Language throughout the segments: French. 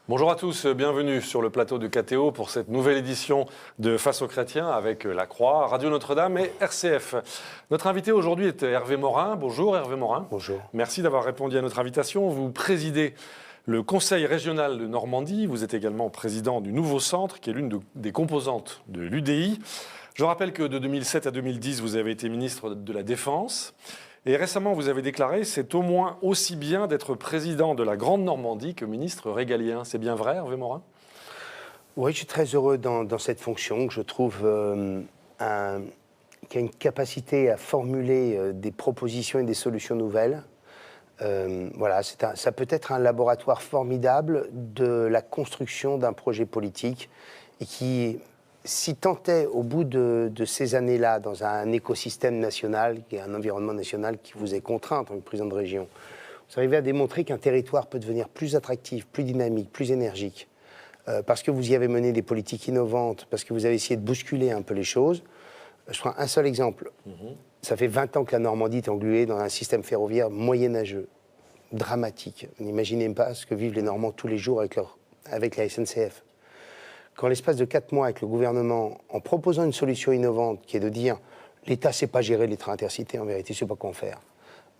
Bonjour à tous, bienvenue sur le plateau de KTO pour cette nouvelle édition de Face aux chrétiens avec La Croix, Radio Notre-Dame et RCF. Notre invité aujourd'hui est Hervé Morin. Bonjour Hervé Morin. Bonjour. Merci d'avoir répondu à notre invitation. Vous présidez le Conseil régional de Normandie. Vous êtes également président du Nouveau Centre, qui est l'une des composantes de l'UDI. Je rappelle que de 2007 à 2010, vous avez été ministre de la Défense. Et récemment, vous avez déclaré « C'est au moins aussi bien d'être président de la Grande Normandie que ministre régalien ». C'est bien vrai, Hervé Morin ? Oui, je suis très heureux dans cette fonction, que je trouve qui a une capacité à formuler des propositions et des solutions nouvelles. Voilà, ça peut être un laboratoire formidable de la construction d'un projet politique et qui, si tant est, au bout de ces années-là, dans un écosystème national, qui est un environnement national qui vous est contraint en tant que président de région, vous arrivez à démontrer qu'un territoire peut devenir plus attractif, plus dynamique, plus énergique, parce que vous y avez mené des politiques innovantes, parce que vous avez essayé de bousculer un peu les choses. Je prends un seul exemple. Ça fait 20 ans que la Normandie est engluée dans un système ferroviaire moyenâgeux, dramatique. Vous n'imaginez pas ce que vivent les Normands tous les jours avec la SNCF. Quand l'espace de 4 mois avec le gouvernement, en proposant une solution innovante qui est de dire l'État ne sait pas gérer les trains intercités, en vérité, il ne sait pas quoi en faire.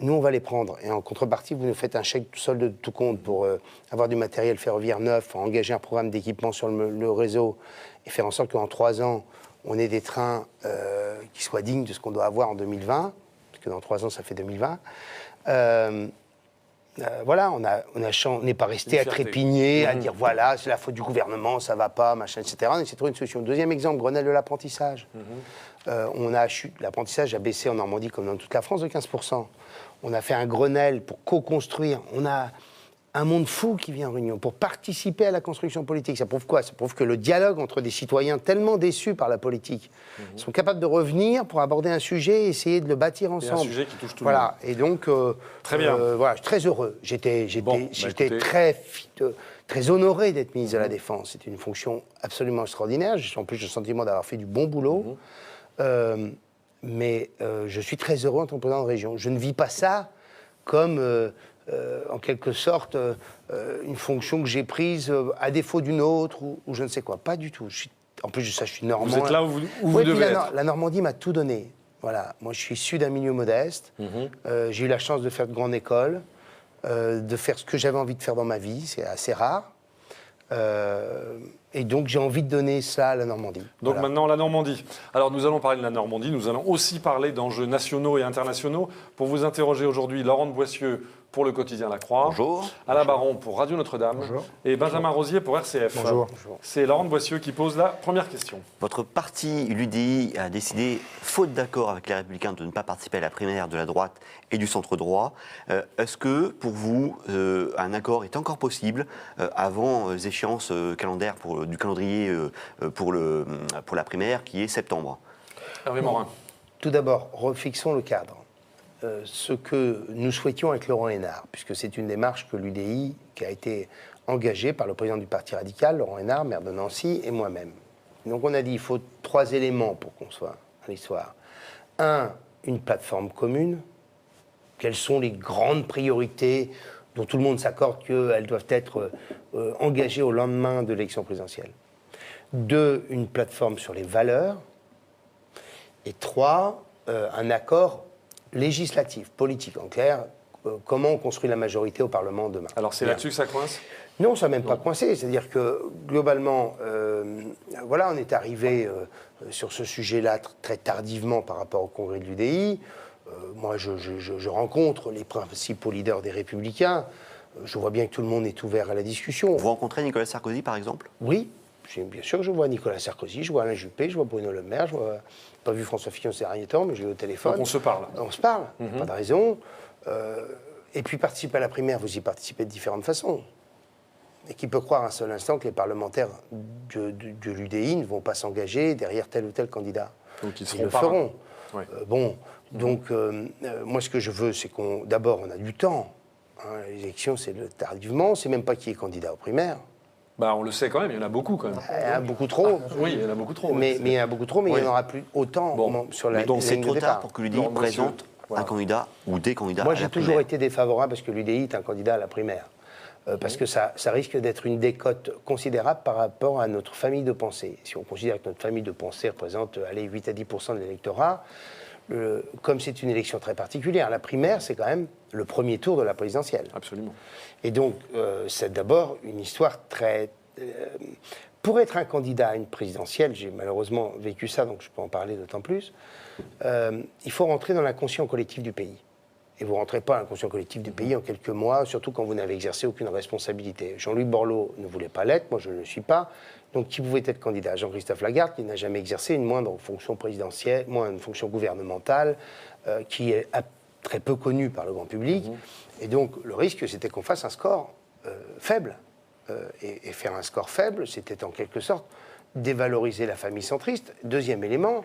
Nous, on va les prendre. Et en contrepartie, vous nous faites un chèque solde de tout compte pour avoir du matériel ferroviaire neuf, engager un programme d'équipement sur le réseau et faire en sorte qu'en 3 ans, on ait des trains qui soient dignes de ce qu'on doit avoir en 2020, parce que dans 3 ans, ça fait 2020. Voilà, on n'est pas resté à trépigner, à dire voilà, c'est la faute du gouvernement, ça va pas, machin, etc. On essaie de trouver une solution. Deuxième exemple, Grenelle de l'apprentissage. L'apprentissage a baissé en Normandie comme dans toute la France de 15%. On a fait un Grenelle pour co-construire. On a un monde fou qui vient en réunion pour participer à la construction politique. Ça prouve quoi ? Ça prouve que le dialogue entre des citoyens tellement déçus par la politique sont capables de revenir pour aborder un sujet et essayer de le bâtir ensemble. Et un sujet qui touche tout le monde. Et donc, très bien. Voilà, je suis très heureux. J'étais très honoré d'être ministre de la Défense. C'était une fonction absolument extraordinaire. J'ai en plus le sentiment d'avoir fait du bon boulot. Mais je suis très heureux en tant que président de région. Je ne vis pas ça comme... en quelque sorte, une fonction que j'ai prise à défaut d'une autre ou je ne sais quoi. Pas du tout. En plus de ça, je suis normand. Vous êtes là où vous devez être. La Normandie m'a tout donné. Voilà. Moi, je suis issu d'un milieu modeste. J'ai eu la chance de faire de grandes écoles, de faire ce que j'avais envie de faire dans ma vie. C'est assez rare. Et donc, j'ai envie de donner ça à la Normandie. Donc maintenant, la Normandie. Alors, nous allons parler de la Normandie. Nous allons aussi parler d'enjeux nationaux et internationaux. Pour vous interroger aujourd'hui, Laurent de Boissieu pour le quotidien La Croix. Bonjour. Alain Baron pour Radio Notre-Dame. Bonjour. Et Benjamin Rosier pour RCF. Bonjour. C'est Laurent de Boissieu qui pose la première question. Votre parti, l'UDI, a décidé, faute d'accord avec les Républicains, de ne pas participer à la primaire de la droite et du centre-droit. Est-ce que, pour vous, un accord est encore possible avant les échéances calendaires du calendrier pour la primaire, qui est septembre ? Hervé Morin. Tout d'abord, refixons le cadre. Ce que nous souhaitions avec Laurent Hénart, puisque c'est une démarche que l'UDI, qui a été engagée par le président du Parti radical, Laurent Hénart, maire de Nancy, et moi-même. Donc on a dit qu'il faut 3 éléments pour qu'on soit dans l'histoire. 1, une plateforme commune. Quelles sont les grandes priorités dont tout le monde s'accorde qu'elles doivent être engagées au lendemain de l'élection présidentielle. 2, une plateforme sur les valeurs. Et 3, un accord législatif, politique, en clair, comment on construit la majorité au Parlement demain. Alors c'est là-dessus que ça coince ? Non, ça n'a même pas coincé. C'est-à-dire que, globalement, voilà, on est arrivé sur ce sujet-là très tardivement par rapport au congrès de l'UDI. Moi, je rencontre les principaux leaders des Républicains. Je vois bien que tout le monde est ouvert à la discussion. Vous rencontrez Nicolas Sarkozy, par exemple ? Oui. Bien sûr que je vois Nicolas Sarkozy, je vois Alain Juppé, je vois Bruno Le Maire, je vois pas vu François Fillon ces derniers temps, mais j'ai eu au téléphone. Donc on se parle. On se parle, pas de raison. Et puis participer à la primaire, vous y participez de différentes façons. Et qui peut croire un seul instant que les parlementaires de l'UDI ne vont pas s'engager derrière tel ou tel candidat. Donc ils le feront. Ouais. Donc moi ce que je veux, c'est d'abord on a du temps. L'élection c'est tardivement, c'est même pas qui est candidat aux primaires. Bah, on le sait quand même, il y en a beaucoup quand même. Il y en a beaucoup trop. Oui, il y en a beaucoup trop. Mais il y en a beaucoup trop, mais il n'y en aura plus autant sur la ligne de départ. Donc c'est trop tard pour que l'UDI présente un candidat ou des candidats à la primaire. Moi, j'ai toujours été défavorable parce que l'UDI est un candidat à la primaire. parce que ça risque d'être une décote considérable par rapport à notre famille de pensée. Si on considère que notre famille de pensée représente 8 à 10% de l'électorat, comme c'est une élection très particulière, la primaire, c'est quand même le premier tour de la présidentielle. Absolument. Et donc, c'est d'abord une histoire très... pour être un candidat à une présidentielle, j'ai malheureusement vécu ça, donc je peux en parler d'autant plus, il faut rentrer dans l'inconscient collectif du pays. Et vous ne rentrez pas dans l'inconscient collectif du pays en quelques mois, surtout quand vous n'avez exercé aucune responsabilité. Jean-Louis Borloo ne voulait pas l'être, moi je ne le suis pas. Donc qui pouvait être candidat? Jean-Christophe Lagarde, qui n'a jamais exercé une moindre fonction présidentielle, une fonction gouvernementale, qui est très peu connu par le grand public. Et donc le risque, c'était qu'on fasse un score faible. Et faire un score faible, c'était en quelque sorte dévaloriser la famille centriste. Deuxième élément,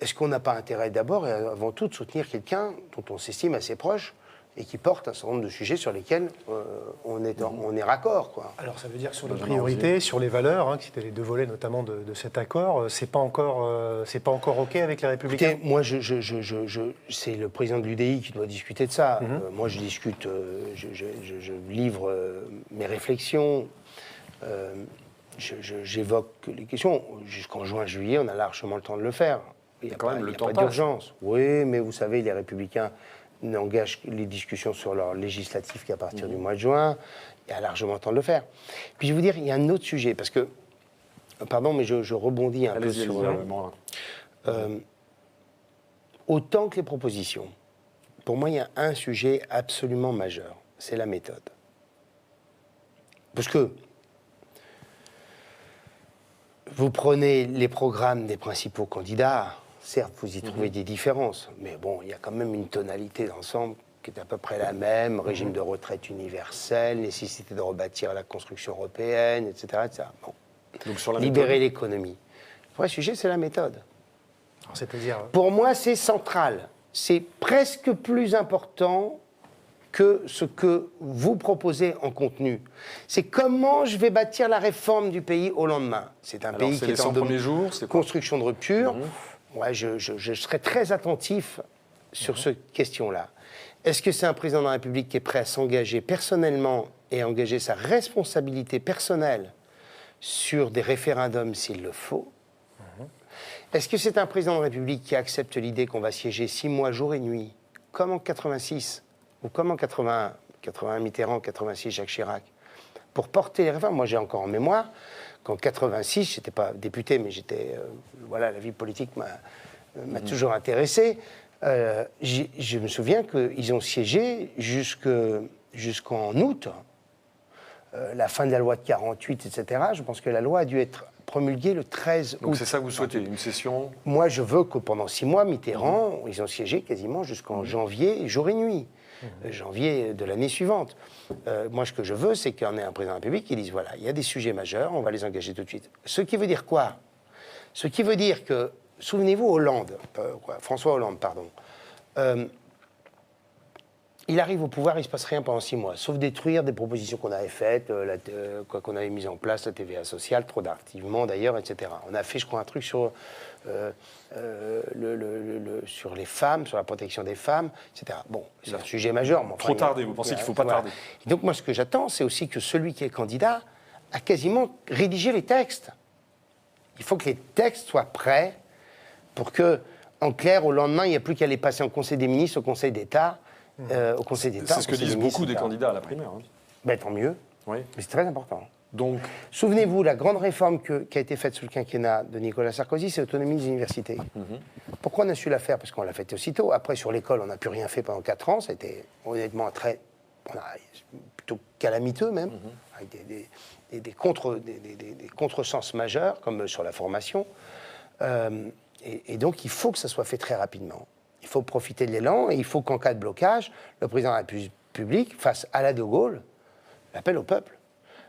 est-ce qu'on n'a pas intérêt d'abord et avant tout de soutenir quelqu'un dont on s'estime assez proche et qui porte un certain nombre de sujets sur lesquels on est raccord, quoi. Alors ça veut dire que sur les priorités, sur les valeurs, qui étaient les deux volets notamment de cet accord, c'est pas encore OK avec les Républicains. Écoutez, moi, c'est le président de l'UDI qui doit discuter de ça. Moi, je discute, je livre mes réflexions, j'évoque les questions. Jusqu'en juin-juillet, on a largement le temps de le faire. Il n'y a quand même le temps pas d'urgence. Oui, mais vous savez, les Républicains n'engagent les discussions sur leur législatif qu'à partir du mois de juin. Il y a largement le temps de le faire. Puis je vais vous dire, il y a un autre sujet, parce que, pardon, mais je rebondis un peu sur... autant que les propositions, pour moi, il y a un sujet absolument majeur, c'est la méthode. Parce que vous prenez les programmes des principaux candidats, certes, vous y trouvez des différences, mais bon, il y a quand même une tonalité d'ensemble qui est à peu près la même, régime de retraite universel, nécessité de rebâtir la construction européenne, etc. etc. Bon. Donc sur la Libérer l'économie. Le vrai sujet, c'est la méthode. Alors, c'est-à-dire... Pour moi, c'est central. C'est presque plus important que ce que vous proposez en contenu. C'est comment je vais bâtir la réforme du pays au lendemain. C'est un pays qui est en construction de rupture. Ouais, je serai très attentif sur cette question-là. Est-ce que c'est un président de la République qui est prêt à s'engager personnellement et à engager sa responsabilité personnelle sur des référendums s'il le faut? Est-ce que c'est un président de la République qui accepte l'idée qu'on va siéger 6 mois, jour et nuit, comme en 86 ou comme en 81, 81 Mitterrand, 86 Jacques Chirac, pour porter les réformes? Moi, j'ai encore en mémoire qu'en 86, je n'étais pas député, mais voilà, la vie politique m'a toujours intéressé. Je me souviens qu'ils ont siégé jusqu'en août. La fin de la loi de 48, etc. Je pense que la loi a dû être promulguée le 13 août. Donc c'est ça que vous souhaitez, une session? Moi, je veux que pendant 6 mois, Mitterrand, ils ont siégé quasiment jusqu'en janvier, jour et nuit. Janvier de l'année suivante. Moi, ce que je veux, c'est qu'on ait un président de la République qui dise, voilà, il y a des sujets majeurs, on va les engager tout de suite. Ce qui veut dire quoi? Ce qui veut dire que, souvenez-vous, François Hollande, pardon, il arrive au pouvoir, il ne se passe rien pendant 6 mois, sauf détruire des propositions qu'on avait faites, qu'on avait mises en place, la TVA sociale, trop d'activement d'ailleurs, etc. On a fait, je crois, un truc sur, sur les femmes, sur la protection des femmes, etc. Bon, c'est un sujet majeur. Mais enfin, trop tardé, vous pensez qu'il ne faut pas tarder? Et donc moi, ce que j'attends, c'est aussi que celui qui est candidat a quasiment rédigé les textes. Il faut que les textes soient prêts pour que, en clair, au lendemain, il n'y a plus qu'à les passer en Conseil des ministres, au Conseil d'État, au Conseil d'État. C'est ce que disent beaucoup des candidats à la primaire. Ben, tant mieux. Oui. Mais c'est très important. Donc, souvenez-vous, la grande réforme qui a été faite sous le quinquennat de Nicolas Sarkozy, c'est l'autonomie des universités. Pourquoi on a su la faire? Parce qu'on l'a faite aussitôt. Après, sur l'école, on n'a plus rien fait pendant 4 ans. Ça a été honnêtement plutôt calamiteux même, avec des contresens majeurs, comme sur la formation. Et donc, il faut que ça soit fait très rapidement. Il faut profiter de l'élan et il faut qu'en cas de blocage, le président de la République fasse à la De Gaulle l'appel au peuple.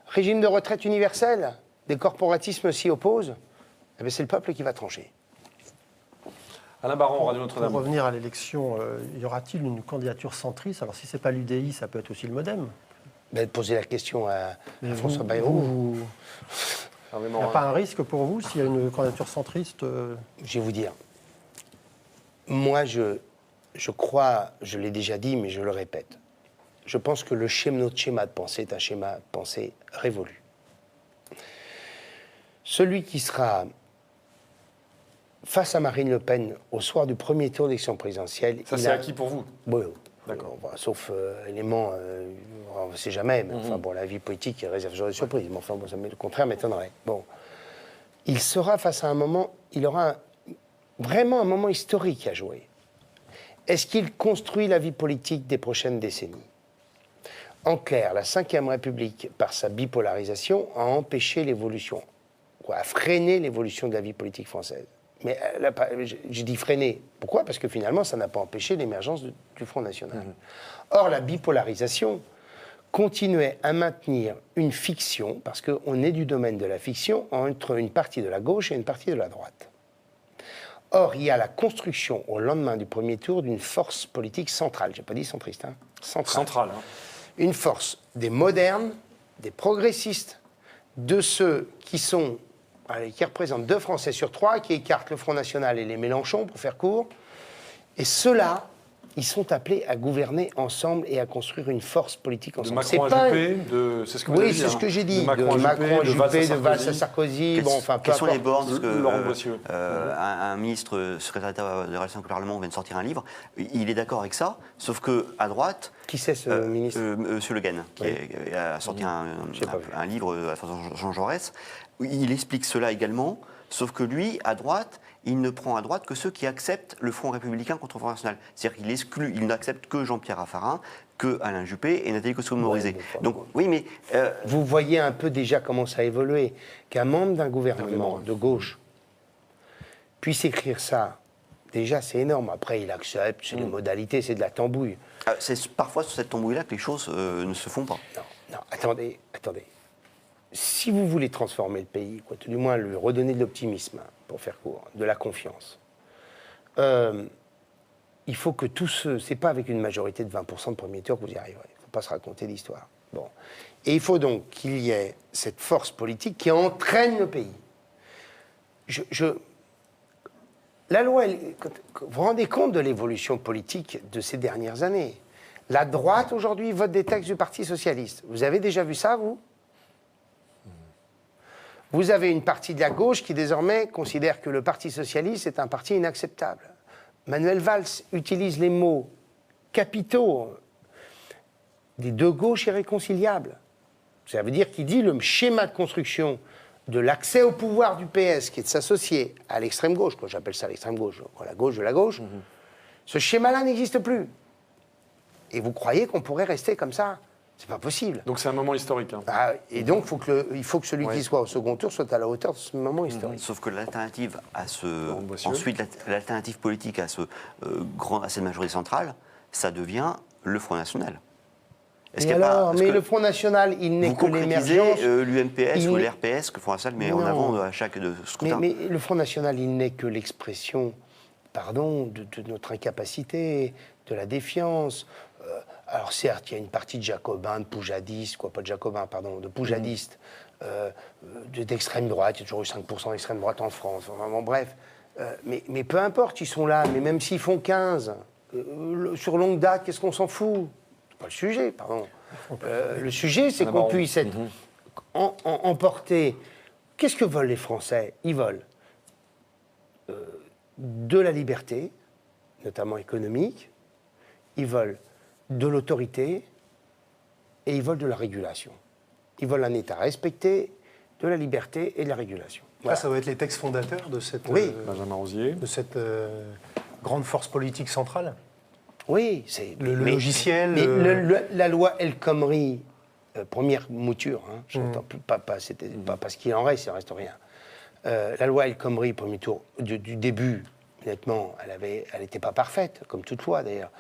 Régime de retraite universel, des corporatismes s'y opposent, eh bien c'est le peuple qui va trancher. Alain Baron, Radio Notre-Dame. Pour revenir à l'élection, y aura-t-il une candidature centriste? Alors si ce n'est pas l'UDI, ça peut être aussi le MoDem. Poser la question à François Bayrou. Il n'y a pas un risque pour vous s'il y a une candidature centriste? Je vais vous dire. Moi, je crois, je l'ai déjà dit, mais je le répète, Je pense que notre schéma de pensée est un schéma de pensée révolu. Celui qui sera face à Marine Le Pen au soir du premier tour d'élection présidentielle... Ça, c'est acquis pour vous? Oui, d'accord. Sauf élément, on ne sait jamais, mais enfin, bon, la vie politique réserve toujours des surprises. Mais enfin, bon, le contraire m'étonnerait. Bon. Il sera face à un moment, il aura vraiment un moment historique à jouer. Est-ce qu'il construit la vie politique des prochaines décennies? En clair, la Ve République, par sa bipolarisation, a empêché l'évolution, a freiné l'évolution de la vie politique française. Mais j'ai dit freiner. Pourquoi? Parce que finalement, ça n'a pas empêché l'émergence du Front National. Or, la bipolarisation continuait à maintenir une fiction, parce qu'on est du domaine de la fiction, entre une partie de la gauche et une partie de la droite. Or, il y a la construction, au lendemain du premier tour, d'une force politique centrale. Je n'ai pas dit centriste, hein. Centrale. Hein. Une force des modernes, des progressistes, de ceux qui représentent 2 Français sur 3, qui écartent le Front National et les Mélenchon, pour faire court. Et ceux-là, ils sont appelés à gouverner ensemble et à construire une force politique ensemble. De Macron à Juppé, c'est ce que vous avez dit. Oui, c'est ce que j'ai dit. De Macron à Juppé, de Valls à Sarkozy. Quelles sont les bornes? Parce que Laurent Boissieu. Un ministre secrétaire d'État des Relations avec le Parlement vient de sortir un livre. Il est d'accord avec ça, sauf qu'à droite... Qui c'est ce ministre? Monsieur Le Guen, qui a sorti un livre à la Fondation Jean Jaurès. Il explique cela également, sauf que lui, à droite, il ne prend à droite que ceux qui acceptent le Front républicain contre le Front national. C'est-à-dire qu'il il n'accepte que Jean-Pierre Raffarin, que Alain Juppé et Nathalie Kosciusko-Morizet. Donc, oui, mais... Vous voyez un peu déjà comment ça a évolué. Qu'un membre d'un gouvernement de gauche puisse écrire ça, déjà, c'est énorme. Après, il accepte, c'est les modalités, c'est de la tambouille. C'est parfois sur cette tambouille-là que les choses ne se font pas. Non, attendez. Si vous voulez transformer le pays, tout du moins lui redonner de l'optimisme, pour faire court, de la confiance, il faut que tout c'est pas avec une majorité de 20% de premier tour que vous y arriverez. Il ne faut pas se raconter l'histoire. Bon. Et il faut donc qu'il y ait cette force politique qui entraîne le pays. La loi, vous vous rendez compte de l'évolution politique de ces dernières années? La droite, aujourd'hui, vote des textes du Parti socialiste. Vous avez déjà vu ça, vous? Vous avez une partie de la gauche qui, désormais, considère que le Parti socialiste est un parti inacceptable. Manuel Valls utilise les mots capitaux des deux gauches irréconciliables. Ça veut dire qu'il dit le schéma de construction de l'accès au pouvoir du PS, qui est de s'associer à l'extrême gauche, quoi, j'appelle ça l'extrême gauche, la gauche de la gauche, ce schéma-là n'existe plus. Et vous croyez qu'on pourrait rester comme ça? C'est pas possible. Donc c'est un moment historique. Hein. Et donc il faut que celui qui soit au second tour soit à la hauteur de ce moment historique. Sauf que l'alternative à l'alternative politique à cette majorité centrale, ça devient le Front National. Mais le Front National, il n'est que l'émergence... l'UMPS ou l'RPS que le Front National met en avant à chaque scrutin. Mais le Front National, il n'est que l'expression, de notre incapacité, de la défiance. Alors certes, il y a une partie de jacobins, de poujadistes, de poujadistes, d'extrême droite, il y a toujours eu 5% d'extrême droite en France, vraiment bref. Mais peu importe, ils sont là, mais même s'ils font 15, sur longue date, qu'est-ce qu'on s'en fout? C'est pas le sujet, pardon. Le sujet, c'est qu'on puisse être emporté. Qu'est-ce que veulent les Français? Ils veulent de la liberté, notamment économique, ils veulent de l'autorité et ils veulent de la régulation. Ils veulent un État respecté, de la liberté et de la régulation. Voilà. Ça doit être les textes fondateurs de cette, Benjamin Rosier. De cette grande force politique centrale. Oui, c'est le logiciel. Mais la loi El Khomri, première mouture, j'entends pas parce qu'il en reste, il ne reste rien. La loi El Khomri, premier tour, du début, honnêtement, elle n'était pas parfaite, comme toute loi d'ailleurs.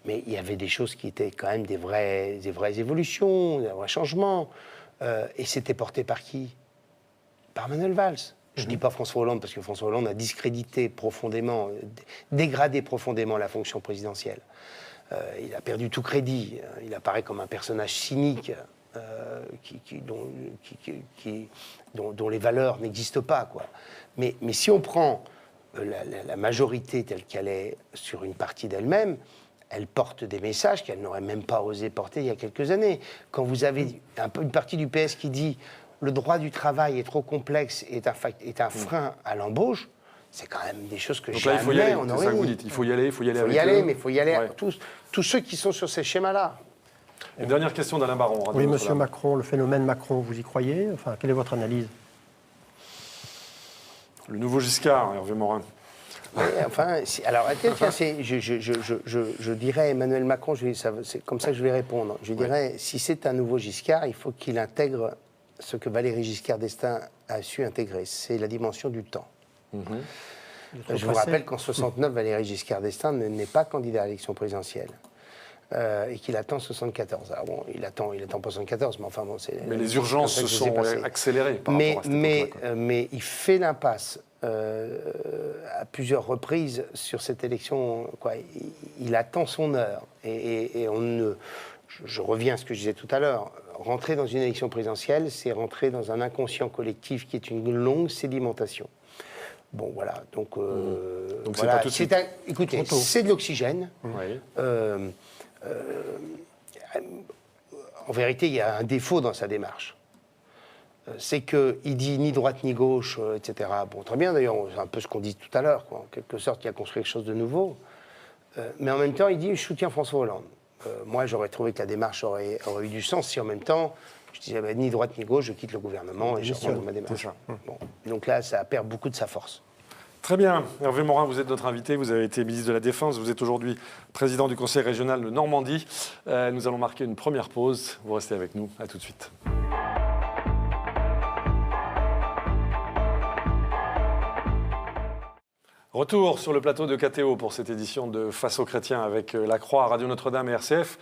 Mais il y avait des choses qui étaient quand même des vraies évolutions, des vrais changements. Et c'était porté par qui? Par Manuel Valls. Je ne dis pas François Hollande, parce que François Hollande a discrédité profondément, dégradé profondément la fonction présidentielle. Il a perdu tout crédit. Il apparaît comme un personnage cynique dont les valeurs n'existent pas, quoi. Mais si on prend la majorité telle qu'elle est sur une partie d'elle-même, elle porte des messages qu'elle n'aurait même pas osé porter il y a quelques années. Quand vous avez une partie du PS qui dit le droit du travail est trop complexe et est un frein à l'embauche, c'est quand même des choses que Donc là, il faut y jamais aller, on c'est aurait ça que vous dit. dites. Il faut y aller, il faut y aller Il faut avec y aller, eux. mais il faut y aller Ouais. tous ceux qui sont sur ces schémas-là. Une dernière question d'Alain Baron. Radio Oui, Notre-Dame. Monsieur Macron, le phénomène Macron, vous y croyez? Enfin, quelle est votre analyse? Le nouveau Giscard, Hervé Morin. Oui, enfin, alors, tiens, je dirais Emmanuel Macron, c'est comme ça que je vais répondre. Je dirais, si c'est un nouveau Giscard, il faut qu'il intègre ce que Valéry Giscard d'Estaing a su intégrer, c'est la dimension du temps. Je vous rappelle qu'en 69, Valéry Giscard d'Estaing n'est pas candidat à l'élection présidentielle. Et qu'il attend 74. Alors bon, il attend pas 74, mais enfin bon, c'est... Mais les urgences se sont accélérées par rapport à cette époque-là. Mais il fait l'impasse à plusieurs reprises sur cette élection. Quoi. Il attend son heure. Et on ne... Je reviens à ce que je disais tout à l'heure. Rentrer dans une élection présidentielle, c'est rentrer dans un inconscient collectif qui est une longue sédimentation. Bon, voilà. Donc Donc voilà. c'est pas tout de suite. Écoutez, c'est de l'oxygène. Oui. En vérité, il y a un défaut dans sa démarche. C'est qu'il dit ni droite ni gauche, etc. Bon, très bien, d'ailleurs, c'est un peu ce qu'on dit tout à l'heure. En quelque sorte, il a construit quelque chose de nouveau. Mais en même temps, il dit « je soutiens François Hollande ». Moi, j'aurais trouvé que la démarche aurait eu du sens si en même temps, je disais bah, ni droite ni gauche, je quitte le gouvernement et je rentre dans ma démarche. Bon. Donc là, ça perd beaucoup de sa force. Très bien. Hervé Morin, vous êtes notre invité. Vous avez été ministre de la Défense. Vous êtes aujourd'hui président du Conseil régional de Normandie. Nous allons marquer une première pause. Vous restez avec nous. À tout de suite. Retour sur le plateau de KTO pour cette édition de Face aux chrétiens avec La Croix, Radio Notre-Dame et RCF.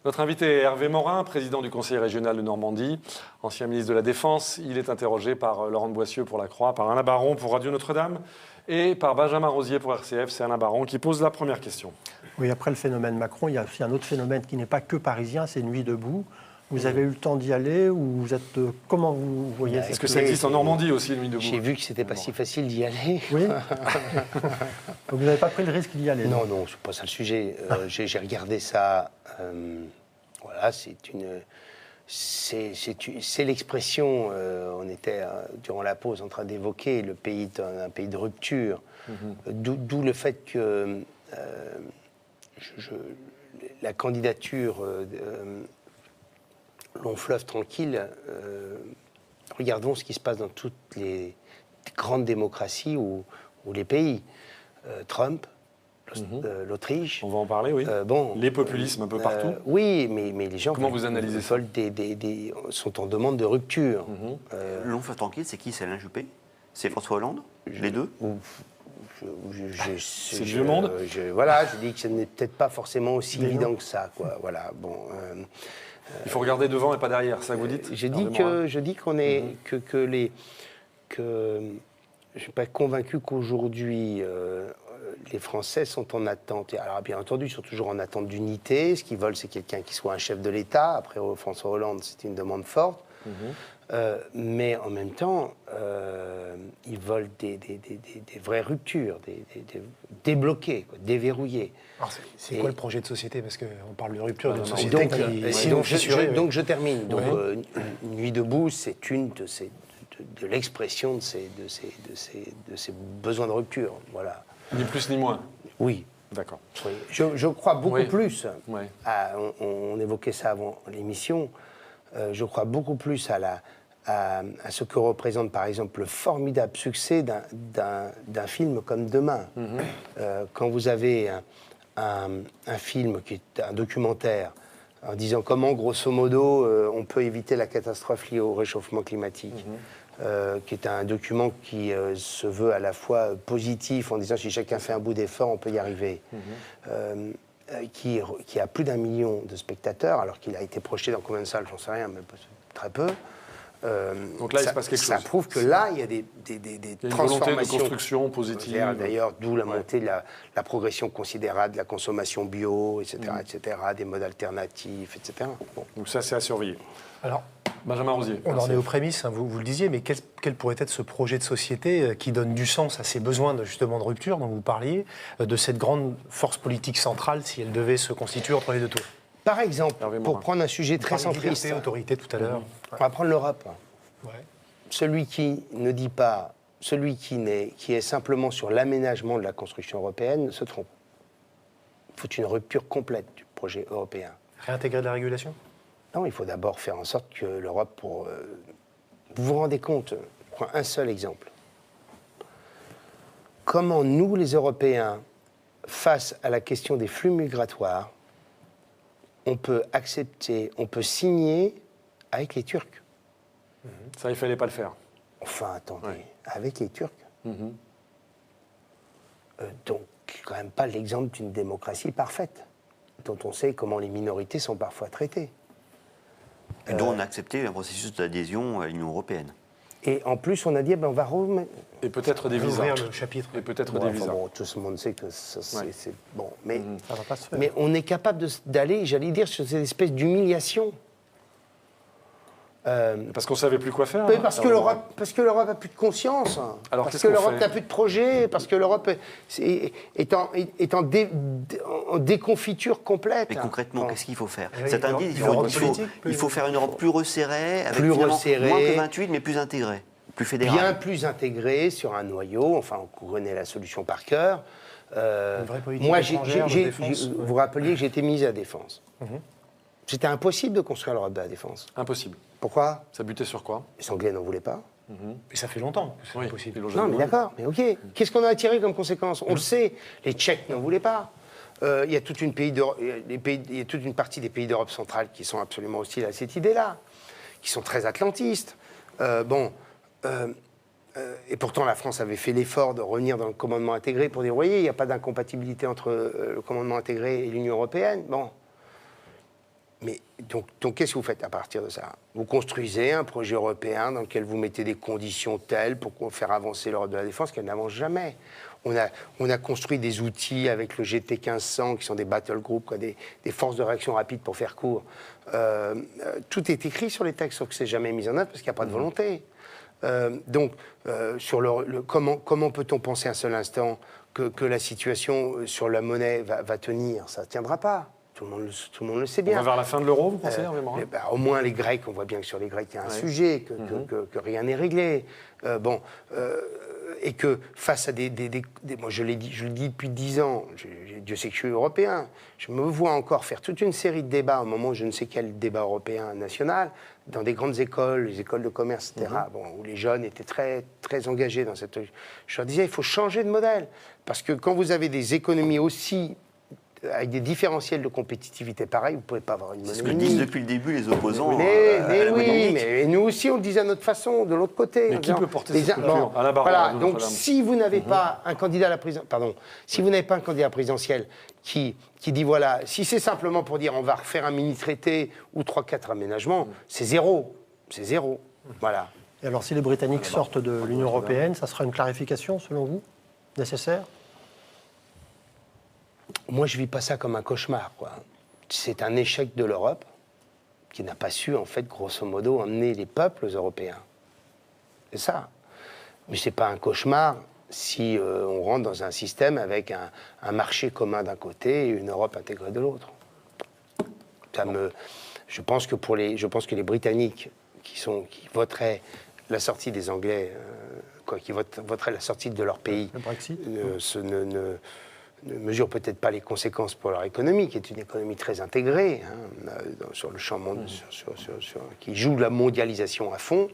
Notre invité est Hervé Morin, président du Conseil régional de Normandie, ancien ministre de la Défense. Il est interrogé par Laurent Boissieu pour La Croix, par Alain Baron pour Radio Notre-Dame et par Benjamin Rosier pour RCF. C'est Alain Baron qui pose la première question. Oui, après le phénomène Macron, il y a aussi un autre phénomène qui n'est pas que parisien, c'est Nuit debout. Vous avez eu le temps d'y aller ou vous êtes comment vous voyez Est-ce que ça existe en Normandie aussi, Nuit debout? J'ai vu que c'était pas si facile d'y aller. Oui. Donc vous n'avez pas pris le risque d'y aller? Non, non, c'est pas ça le sujet. J'ai regardé ça. Voilà, c'est l'expression. On était durant la pause en train d'évoquer le pays un pays de rupture. D'où le fait que la candidature long fleuve tranquille. Regardons ce qui se passe dans toutes les grandes démocraties ou les pays. Trump, l'Autriche. On va en parler, oui. Les populismes un peu partout. Oui, mais les gens Comment vous analysez ça sont en demande de rupture. Long fleuve tranquille, c'est qui? C'est Alain Juppé? C'est François Hollande? Les deux? C'est le vieux monde. Voilà, je dis que ce n'est peut-être pas forcément aussi évident que ça. Quoi. Voilà, bon, il faut regarder devant et pas derrière, ça que vous dites? Je dis qu'on est que je suis pas convaincu qu'aujourd'hui les Français sont en attente. Alors bien entendu, ils sont toujours en attente d'unité. Ce qu'ils veulent, c'est quelqu'un qui soit un chef de l'État. Après François Hollande, c'était une demande forte. Mais en même temps, ils veulent des vraies ruptures, débloquer, déverrouiller. C'est quoi le projet de société? Parce qu'on parle de rupture d'une société donc je termine. Donc, Nuit debout, c'est une de l'expression de ces besoins de rupture. Voilà. Ni plus ni moins. Oui. D'accord. Oui. Je crois beaucoup plus. Oui. On évoquait ça avant l'émission. Je crois beaucoup plus à ce que représente, par exemple, le formidable succès d'un film comme Demain. Quand vous avez un film qui est un documentaire en disant comment, grosso modo, on peut éviter la catastrophe liée au réchauffement climatique, qui est un document qui se veut à la fois positif, en disant si chacun fait un bout d'effort, on peut y arriver. Qui a plus d'1 million de spectateurs, alors qu'il a été projeté dans combien de salles, j'en sais rien, mais très peu. Donc là, il se passe quelque chose. Ça prouve que là, il y a des transformations. Une volonté de construction positive. D'ailleurs, d'où la montée de la progression considérable de la consommation bio, etc., etc., des modes alternatifs, etc. Bon. Donc ça, c'est à surveiller. Alors, Benjamin Rosier. On en est aux prémices, hein, vous le disiez, mais quel pourrait être ce projet de société qui donne du sens à ces besoins justement de rupture dont vous parliez, de cette grande force politique centrale si elle devait se constituer entre les deux tours? Par exemple, pour prendre un sujet très centriste, liberté, autorité tout à l'heure. On va prendre l'Europe. Ouais. Celui qui ne dit pas, celui qui est simplement sur l'aménagement de la construction européenne se trompe. Il faut une rupture complète du projet européen. Réintégrer de la régulation? Non, il faut d'abord faire en sorte que l'Europe... Vous vous rendez compte, je prends un seul exemple. Comment nous, les Européens, face à la question des flux migratoires, on peut accepter, on peut signer avec les Turcs. Ça, il ne fallait pas le faire. Enfin, attendez, Ouais. avec les Turcs. Donc, quand même pas l'exemple d'une démocratie parfaite, dont on sait comment les minorités sont parfois traitées. Et dont on a accepté un processus d'adhésion à l'Union européenne. Et en plus, on a dit, ben, on va remettre... Et peut-être des visas. Ouvrir le chapitre. Et peut-être Bon, des enfin, visas. bon, tout le monde sait que ça, Ouais. c'est bon. Mais, Ça va pas se faire. mais on est capable d'aller, j'allais dire, sur cette espèce d'humiliation. Parce qu'on ne savait plus quoi faire. Mais hein. parce que l'Europe n'a plus de conscience, hein. Alors, parce qu'est-ce que qu'on l'Europe fait n'a plus de projet, parce que l'Europe est en déconfiture complète. Mais concrètement, Bon. qu'est-ce qu'il faut faire? Oui, Certains disent l'Europe qu'il politique, faut faire une Europe plus resserrée, avec Plus finalement resserrée. moins que 28, mais plus intégrée, plus fédérale. Bien plus intégré sur un noyau, enfin, on connaît la solution par cœur. Une vraie politique Moi, étrangère de défense. vous vous rappeliez que j'ai été ministre à la Défense. C'était impossible de construire l'Europe de la Défense. Impossible. Pourquoi? Ça butait sur quoi? Les Anglais n'en voulaient pas. Mais ça fait longtemps que c'est Oui, impossible. ils l'ont Non, jamais mais voulu. d'accord, mais ok. Qu'est-ce qu'on a tiré comme conséquence? On le sait, les Tchèques n'en voulaient pas. Il y a toute une partie des pays d'Europe centrale qui sont absolument hostiles à cette idée-là, qui sont très atlantistes. Et pourtant, la France avait fait l'effort de revenir dans le commandement intégré pour dire, vous voyez, il n'y a pas d'incompatibilité entre le commandement intégré et l'Union européenne. Bon. Mais donc qu'est-ce que vous faites à partir de ça? Vous construisez un projet européen dans lequel vous mettez des conditions telles pour faire avancer l'Europe de la défense qu'elle n'avance jamais. On a construit des outils avec le GT 1500 qui sont des battle groups, quoi, des forces de réaction rapide pour faire court. Tout est écrit sur les textes, sauf que c'est jamais mis en œuvre parce qu'il n'y a pas de volonté. Sur comment peut-on penser un seul instant que la situation sur la monnaie va tenir? Ça ne tiendra pas. Tout le monde le sait On bien. va vers la fin de l'euro, vous pensez, Hervé Morin? Au moins les Grecs, on voit bien que sur les Grecs, il y a un sujet, que rien n'est réglé. Et que face à moi je le dis depuis 10 ans, Dieu sait que je suis européen, je me vois encore faire toute une série de débats au moment où je ne sais quel débat européen national, dans des grandes écoles, les écoles de commerce, etc., où les jeunes étaient très, très engagés dans cette... Je leur disais, il faut changer de modèle. Parce que quand vous avez des économies aussi... avec des différentiels de compétitivité pareils, vous ne pouvez pas avoir une monnaie C'est ce que unique. disent depuis le début les opposants. Mais à la monnaie oui, unique. mais nous aussi on le disait à notre façon, de l'autre côté. Mais en qui disant, peut porter les cette uns- culture Alain Barra, Voilà, de donc Notre-Dame. si vous n'avez pas un candidat à la présidentielle, si vous n'avez pas un candidat présidentiel qui dit voilà, si c'est simplement pour dire on va refaire un mini-traité ou 3-4 aménagements, c'est zéro. C'est zéro. Voilà. Et alors, si les Britanniques sortent de l'Union européenne, ça sera une clarification, selon vous, nécessaire? Moi, je vis pas ça comme un cauchemar, quoi. C'est un échec de l'Europe qui n'a pas su, en fait, grosso modo, emmener les peuples européens. C'est ça. Mais c'est pas un cauchemar si on rentre dans un système avec un marché commun d'un côté et une Europe intégrée de l'autre. Je pense que les Britanniques qui voteraient la sortie des Anglais, qui voteraient la sortie de leur pays, Le Brexit. ne mesurent peut-être pas les conséquences pour leur économie, qui est une économie très intégrée, sur le champ qui joue la mondialisation à fond.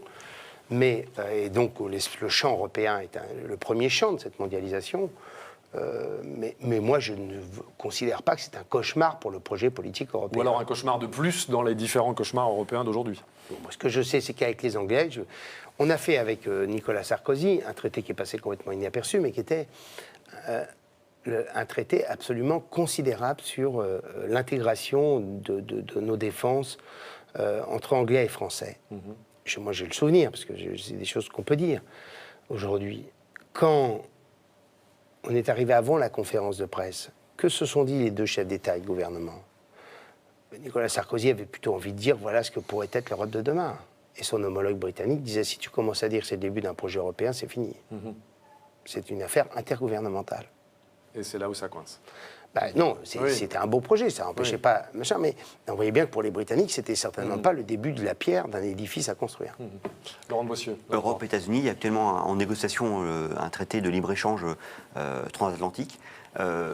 Mais, et donc le champ européen est le premier champ de cette mondialisation. Mais moi, je ne considère pas que c'est un cauchemar pour le projet politique européen. Ou alors un cauchemar de plus dans les différents cauchemars européens d'aujourd'hui. Moi, ce que je sais, c'est qu'avec les Anglais, on a fait avec Nicolas Sarkozy un traité qui est passé complètement inaperçu, mais qui était un traité absolument considérable sur l'intégration de nos défenses entre Anglais et Français. Moi, j'ai le souvenir, parce que c'est des choses qu'on peut dire aujourd'hui. Quand on est arrivé avant la conférence de presse, que se sont dit les deux chefs d'État et de gouvernement? Nicolas Sarkozy avait plutôt envie de dire voilà ce que pourrait être l'Europe de demain. et son homologue britannique disaient si tu commences à dire que c'est le début d'un projet européen, c'est fini. C'est une affaire intergouvernementale. Et c'est là où ça coince. Non, Oui. c'était un beau projet, ça n'empêchait pas machin, mais on voyait bien que pour les Britanniques, c'était certainement pas le début de la pierre d'un édifice à construire. Laurent Boissieu. Europe, États-Unis, il y a actuellement en négociation un traité de libre-échange transatlantique.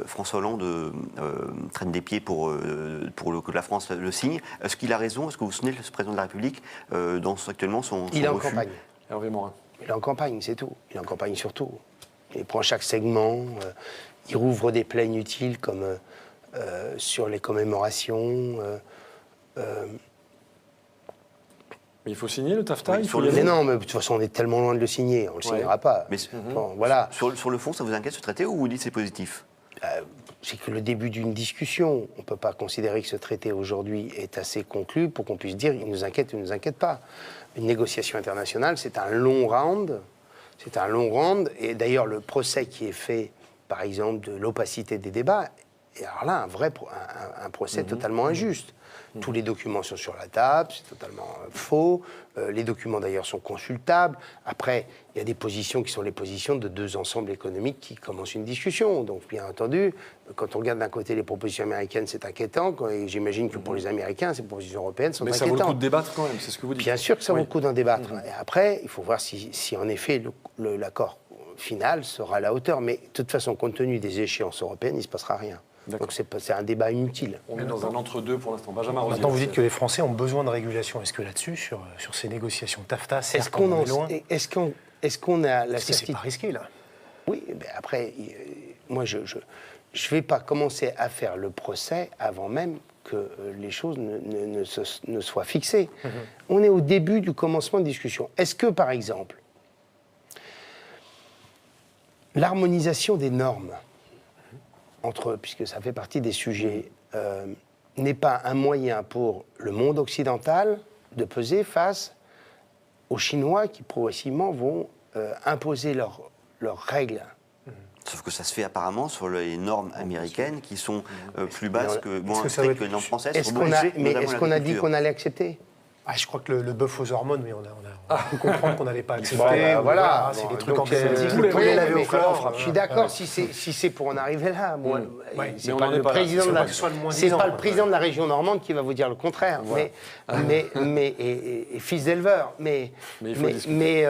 François Hollande traîne des pieds pour que la France le signe. Est-ce qu'il a raison? Est-ce que vous soutenez ce président de la République dans actuellement son Il est en refus? campagne. Hervé Morin. Il est en campagne, c'est tout. Il est en campagne sur tout. Il prend chaque segment, il rouvre des plaies inutiles comme sur les commémorations. Mais il faut signer le TAFTA, Oui, il faut sur le y Mais aller. non, mais de toute façon, on est tellement loin de le signer, on ne le signera pas. Mais Bon, voilà. sur le fond, ça vous inquiète ce traité ou vous dites c'est positif? C'est que le début d'une discussion. On ne peut pas considérer que ce traité aujourd'hui est assez conclu pour qu'on puisse dire il nous inquiète ou il ne nous inquiète pas. Une négociation internationale, c'est un long round. C'est un long round. Et d'ailleurs, le procès qui est fait, par exemple, de l'opacité des débats, et alors là, un procès totalement injuste. Tous les documents sont sur la table, c'est totalement faux. Les documents, d'ailleurs, sont consultables. Après, il y a des positions qui sont les positions de deux ensembles économiques qui commencent une discussion. Donc, bien entendu, quand on regarde d'un côté les propositions américaines, c'est inquiétant. Et j'imagine que pour les Américains, ces propositions européennes sont Mais ça inquiétantes. vaut le coup de débattre quand même, c'est ce que vous dites. Bien sûr que ça vaut Oui. le coup d'en débattre. Et après, il faut voir si en effet l'accord final sera à la hauteur. Mais de toute façon, compte tenu des échéances européennes, il ne se passera rien. D'accord. Donc c'est un débat inutile. On est dans un entre-deux pour l'instant. Benjamin Rosier. Maintenant, vous dites que les Français ont besoin de régulation. Est-ce que là-dessus, sur ces négociations TAFTA, certes, on est loin, Est-ce qu'on a la est-ce que c'est certitude pas risqué, là? Oui, mais après, moi, je vais pas commencer à faire le procès avant même que les choses ne soient fixées. On est au début du commencement de discussion. Est-ce que, par exemple, l'harmonisation des normes puisque ça fait partie des sujets, n'est pas un moyen pour le monde occidental de peser face aux Chinois qui progressivement vont imposer leurs règles. Sauf que ça se fait apparemment sur les normes américaines qui sont plus basses, moins que ça doit strictes que les normes françaises. Est-ce pour qu'on a, bouger mais notamment est-ce qu'on a dit l'agriculture. qu'on allait accepter? Je crois que le bœuf aux hormones, oui, on a pu comprendre qu'on n'allait pas accepter. Bon, voilà, c'est bon, des trucs donc, emblématiques. tous Le les poulet mots, lavé mais aux fleurs. Je suis d'accord si c'est pour en arriver là. Moi, c'est Mais on pas n'en est le pas là. président C'est de pas la, que ce soit le moins c'est disant, pas le quoi. président de la région normande qui va vous dire le contraire. Voilà. Et fils d'éleveur. Mais il faut discuter.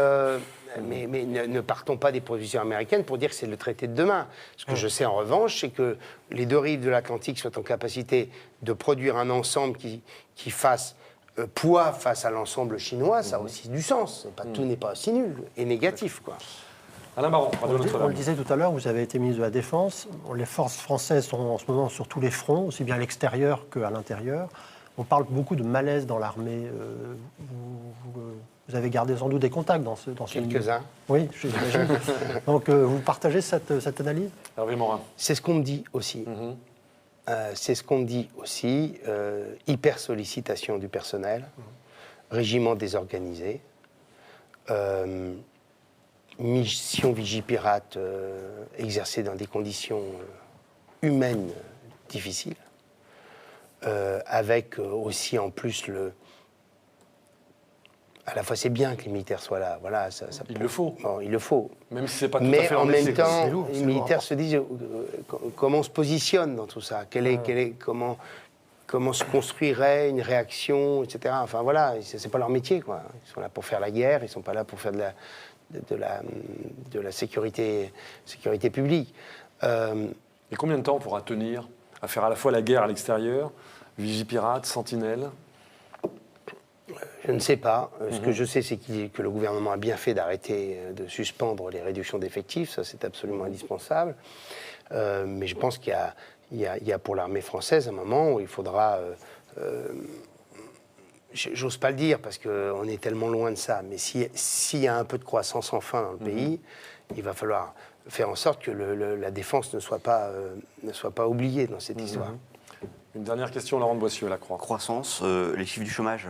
ne partons pas des positions américaines pour dire que c'est le traité de demain. Ce que je sais en revanche, c'est que les deux rives de l'Atlantique soient en capacité de produire un ensemble qui fasse poids face à l'ensemble chinois, ça a aussi du sens. Tout n'est pas aussi nul et négatif, quoi. Alain Baron, Radio On le Notre-Dame. disait tout à l'heure, vous avez été ministre de la Défense. Les forces françaises sont en ce moment sur tous les fronts, aussi bien à l'extérieur qu'à l'intérieur. On parle beaucoup de malaise dans l'armée. Vous avez gardé sans doute des contacts dans ce milieu. Quelques-uns. Oui, j'imagine. Donc vous partagez cette analyse? Hervé Morin. C'est ce qu'on me dit aussi. C'est ce qu'on me dit aussi. Hyper-sollicitation du personnel, régiment désorganisé, mission Vigipirate exercée dans des conditions humaines difficiles, avec aussi en plus à la fois, c'est bien que les militaires soient là. Voilà, Il le faut. Bon, il le faut. Même si c'est pas tout à Mais fait en métier, même quoi. temps, C'est lourd, les c'est militaires lourd. se disent comment on se positionne dans tout ça, comment se construirait une réaction, etc. Enfin voilà, c'est pas leur métier, quoi. Ils sont là pour faire la guerre, ils sont pas là pour faire de la sécurité publique. Et combien de temps on pourra tenir à faire à la fois la guerre à l'extérieur, Vigipirate, Sentinelle? Je ne sais pas. Ce que je sais, c'est que le gouvernement a bien fait d'arrêter, de suspendre les réductions d'effectifs. Ça, c'est absolument indispensable. Mais je pense qu'il y a pour l'armée française un moment où il faudra... j'ose pas le dire parce qu'on est tellement loin de ça, mais s'il y a un peu de croissance enfin dans le pays, il va falloir faire en sorte que la défense ne soit pas oubliée dans cette histoire. Une dernière question, Laurent Boissieu, la Croix. Croissance, les chiffres du chômage,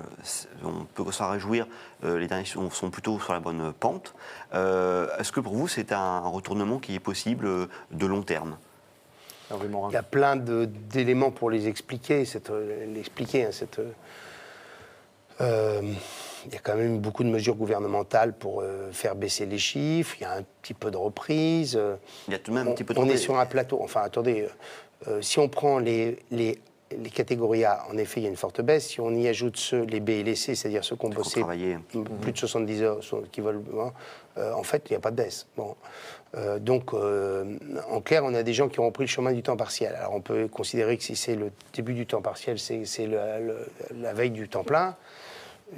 on peut s'en réjouir, les derniers sont plutôt sur la bonne pente. Est-ce que pour vous, c'est un retournement qui est possible de long terme? Hervé Morin. Il y a plein d'éléments pour les expliquer, Il y a quand même beaucoup de mesures gouvernementales pour faire baisser les chiffres. Il y a un petit peu de reprise. Il y a tout de même un petit peu de On est reprise. sur un plateau. Enfin, attendez, si on prend les catégories A, en effet, il y a une forte baisse. Si on y ajoute les B et les C, c'est-à-dire ceux qui ont bossé plus de 70 heures, qui veulent, en fait, il n'y a pas de baisse. Bon. Donc, en clair, on a des gens qui ont repris le chemin du temps partiel. Alors, on peut considérer que si c'est le début du temps partiel, c'est la veille du temps plein,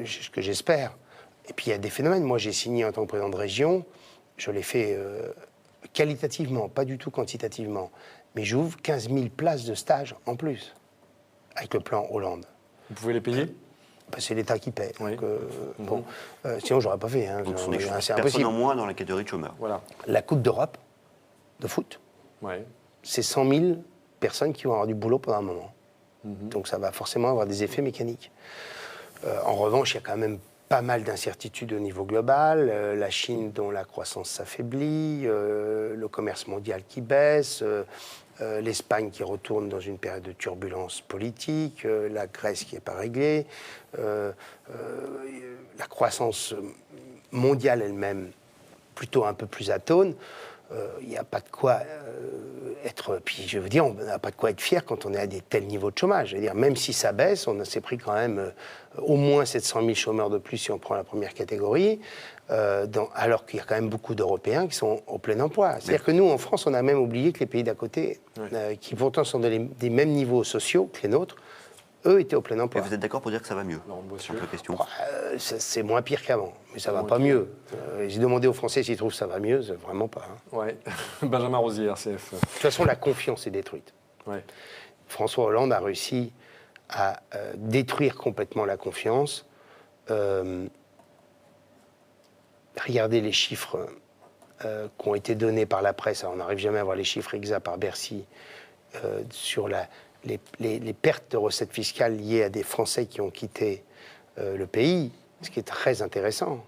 ce que j'espère. Et puis, il y a des phénomènes. Moi, j'ai signé en tant que président de région. Je l'ai fait qualitativement, pas du tout quantitativement. Mais j'ouvre 15 000 places de stage en plus, avec le plan Hollande. Vous pouvez les payer? C'est l'État qui paie. Oui. Donc, bon, sinon, je n'aurais pas fait. Hein. Donc, ce sont des C'est personnes impossible. en moins dans la catégorie de chômeurs. Voilà. La Coupe d'Europe de foot, Ouais. c'est 100 000 personnes qui vont avoir du boulot pendant un moment. Donc ça va forcément avoir des effets mécaniques. En revanche, il y a quand même pas mal d'incertitudes au niveau global. La Chine dont la croissance s'affaiblit, le commerce mondial qui baisse, l'Espagne qui retourne dans une période de turbulence politique, la Grèce qui n'est pas réglée, la croissance mondiale elle-même plutôt un peu plus atone. Il n'y a pas de quoi être... Puis je veux dire, on n'a pas de quoi être fier quand on est à des tels niveaux de chômage. Je veux dire, même si ça baisse, on s'est pris quand même au moins 700 000 chômeurs de plus si on prend la première catégorie, alors qu'il y a quand même beaucoup d'Européens qui sont au plein emploi. C'est-à-dire que nous, en France, on a même oublié que les pays d'à côté, qui pourtant sont des mêmes niveaux sociaux que les nôtres, eux étaient au plein emploi. Et vous êtes d'accord pour dire que ça va mieux? Laurent Boissieu. Simple question. C'est moins pire qu'avant, mais ça va pas mieux. J'ai demandé aux Français s'ils trouvent que ça va mieux, c'est vraiment pas. Hein. Ouais. Benjamin Rosier, RCF. De toute façon, la confiance est détruite. Ouais. François Hollande a réussi à détruire complètement la confiance. Regardez les chiffres qui ont été donnés par la presse. Alors, on n'arrive jamais à voir les chiffres exacts par Bercy sur les pertes de recettes fiscales liées à des Français qui ont quitté le pays. Ce qui est très intéressant,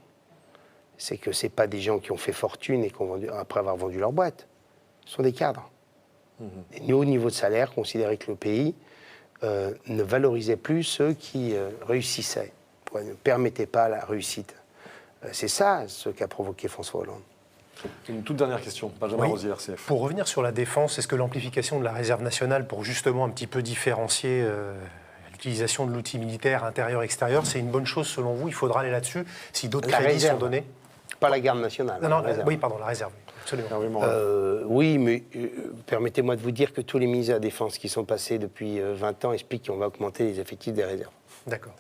c'est que ce n'est pas des gens qui ont fait fortune et qui ont vendu, après avoir vendu leur boîte. Ce sont des cadres. Des hauts niveaux de salaire considéraient que le pays ne valorisait plus ceux qui réussissaient, ne permettaient pas la réussite. C'est ça ce qu'a provoqué François Hollande. Une toute dernière question, Benjamin Rosier, RCF. Pour revenir sur la défense, est-ce que l'amplification de la réserve nationale pour justement un petit peu différencier l'utilisation de l'outil militaire intérieur-extérieur, c'est une bonne chose selon vous? Il faudra aller là-dessus si d'autres crédits sont donnés? Pas la garde nationale. Non, la réserve. oui, pardon, la réserve, absolument. Oui, mais permettez-moi de vous dire que tous les ministres de la Défense qui sont passés depuis 20 ans expliquent qu'on va augmenter les effectifs des réserves. D'accord.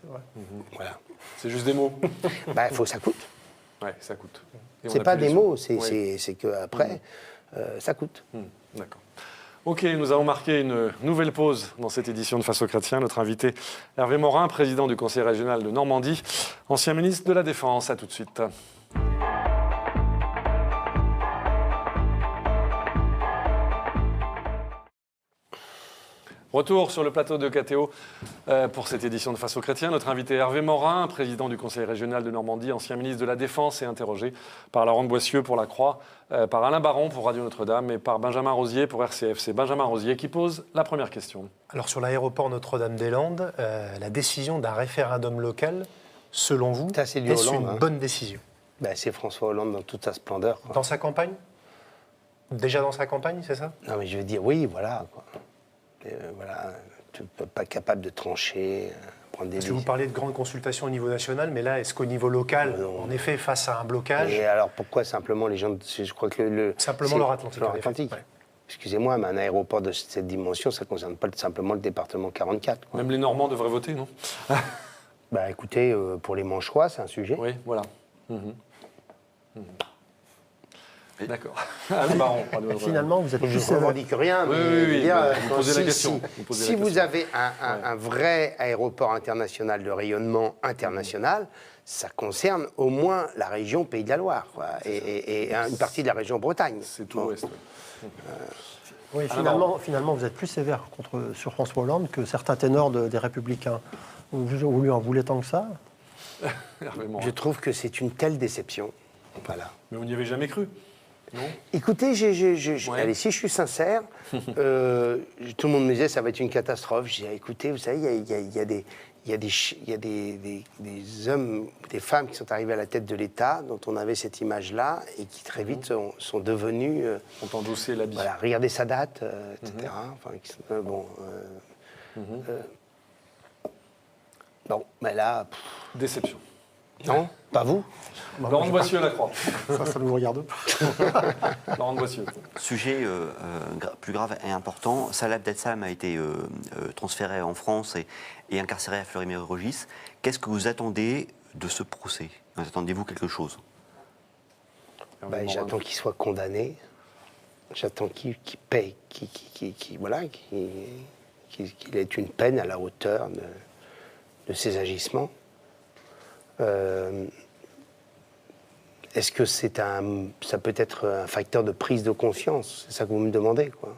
Voilà. C'est juste des mots. Il faut que ça coûte. Ouais, ça coûte. Et on C'est a pas plus des les mots, sous. c'est qu'après, ça coûte. D'accord. Ok, nous allons marquer une nouvelle pause dans cette édition de Face aux Chrétiens. Notre invité, Hervé Morin, président du Conseil régional de Normandie, ancien ministre de la Défense. À tout de suite. Retour sur le plateau de KTO pour cette édition de Face aux Chrétiens. Notre invité Hervé Morin, président du Conseil régional de Normandie, ancien ministre de la Défense et interrogé par Laurent Boissieu pour La Croix, par Alain Baron pour Radio Notre-Dame et par Benjamin Rosier pour RCF. C'est Benjamin Rosier qui pose la première question. Alors sur l'aéroport Notre-Dame-des-Landes, la décision d'un référendum local, selon vous, Ça, c'est du est-ce Hollande, une hein. bonne décision? C'est François Hollande dans toute sa splendeur. Quoi. Dans sa campagne? Déjà dans sa campagne, c'est ça? Non, mais je veux dire, oui, voilà. Quoi. Voilà, tu n'es pas capable de trancher, prendre des Parce que vous parlez de grandes consultations au niveau national, mais là, est-ce qu'au niveau local, Non. en effet, face à un blocage, Et alors pourquoi simplement les gens... Je crois que simplement c'est Loire-Atlantique, en effet. Loire-Atlantique. Ouais. Excusez-moi, mais un aéroport de cette dimension, ça ne concerne pas simplement le département 44. Quoi. Même les Normands devraient voter, non? Écoutez, pour les Manchois, c'est un sujet. Oui, voilà. D'accord. Alain Baron. Finalement, vous êtes Je plus ne sévère. revendique rien, mais Oui, je veux oui, dire, vous posez la si- question. si- Vous posez si la vous question. avez un vrai aéroport international de rayonnement international, ça concerne au moins la région Pays de la Loire quoi, et une partie de la région Bretagne. C'est tout l'Ouest. Oui, finalement, vous êtes plus sévère sur François Hollande que certains ténors des Républicains. Vous lui en voulez tant que ça? Hervé Morin. Je trouve que c'est une telle déception. Voilà. Mais vous n'y avez jamais cru. Non. Écoutez, Ouais. allez, si je suis sincère, tout le monde me disait ça va être une catastrophe. Je disais, écoutez, vous savez, il y a des hommes, des femmes qui sont arrivés à la tête de l'État, dont on avait cette image-là, et qui très vite sont devenus... ont endossé l'habit. voilà, regardez Sadat, etc. Enfin, bon, bon, mais là, Déception. non, pas vous. Laurent de Boissieu, la croix. Ça nous regarde. Laurent de Boissieu. Sujet plus grave et important, Salah Abdeslam a été transféré en France et incarcéré à Fleury-Mérogis. Qu'est-ce que vous attendez de ce procès? Attendez-vous quelque chose? J'attends qu'il soit condamné. J'attends qu'il paye, voilà, qu'il ait une peine à la hauteur de ses agissements. Est-ce que ça peut être un facteur de prise de conscience? C'est ça que vous me demandez, quoi.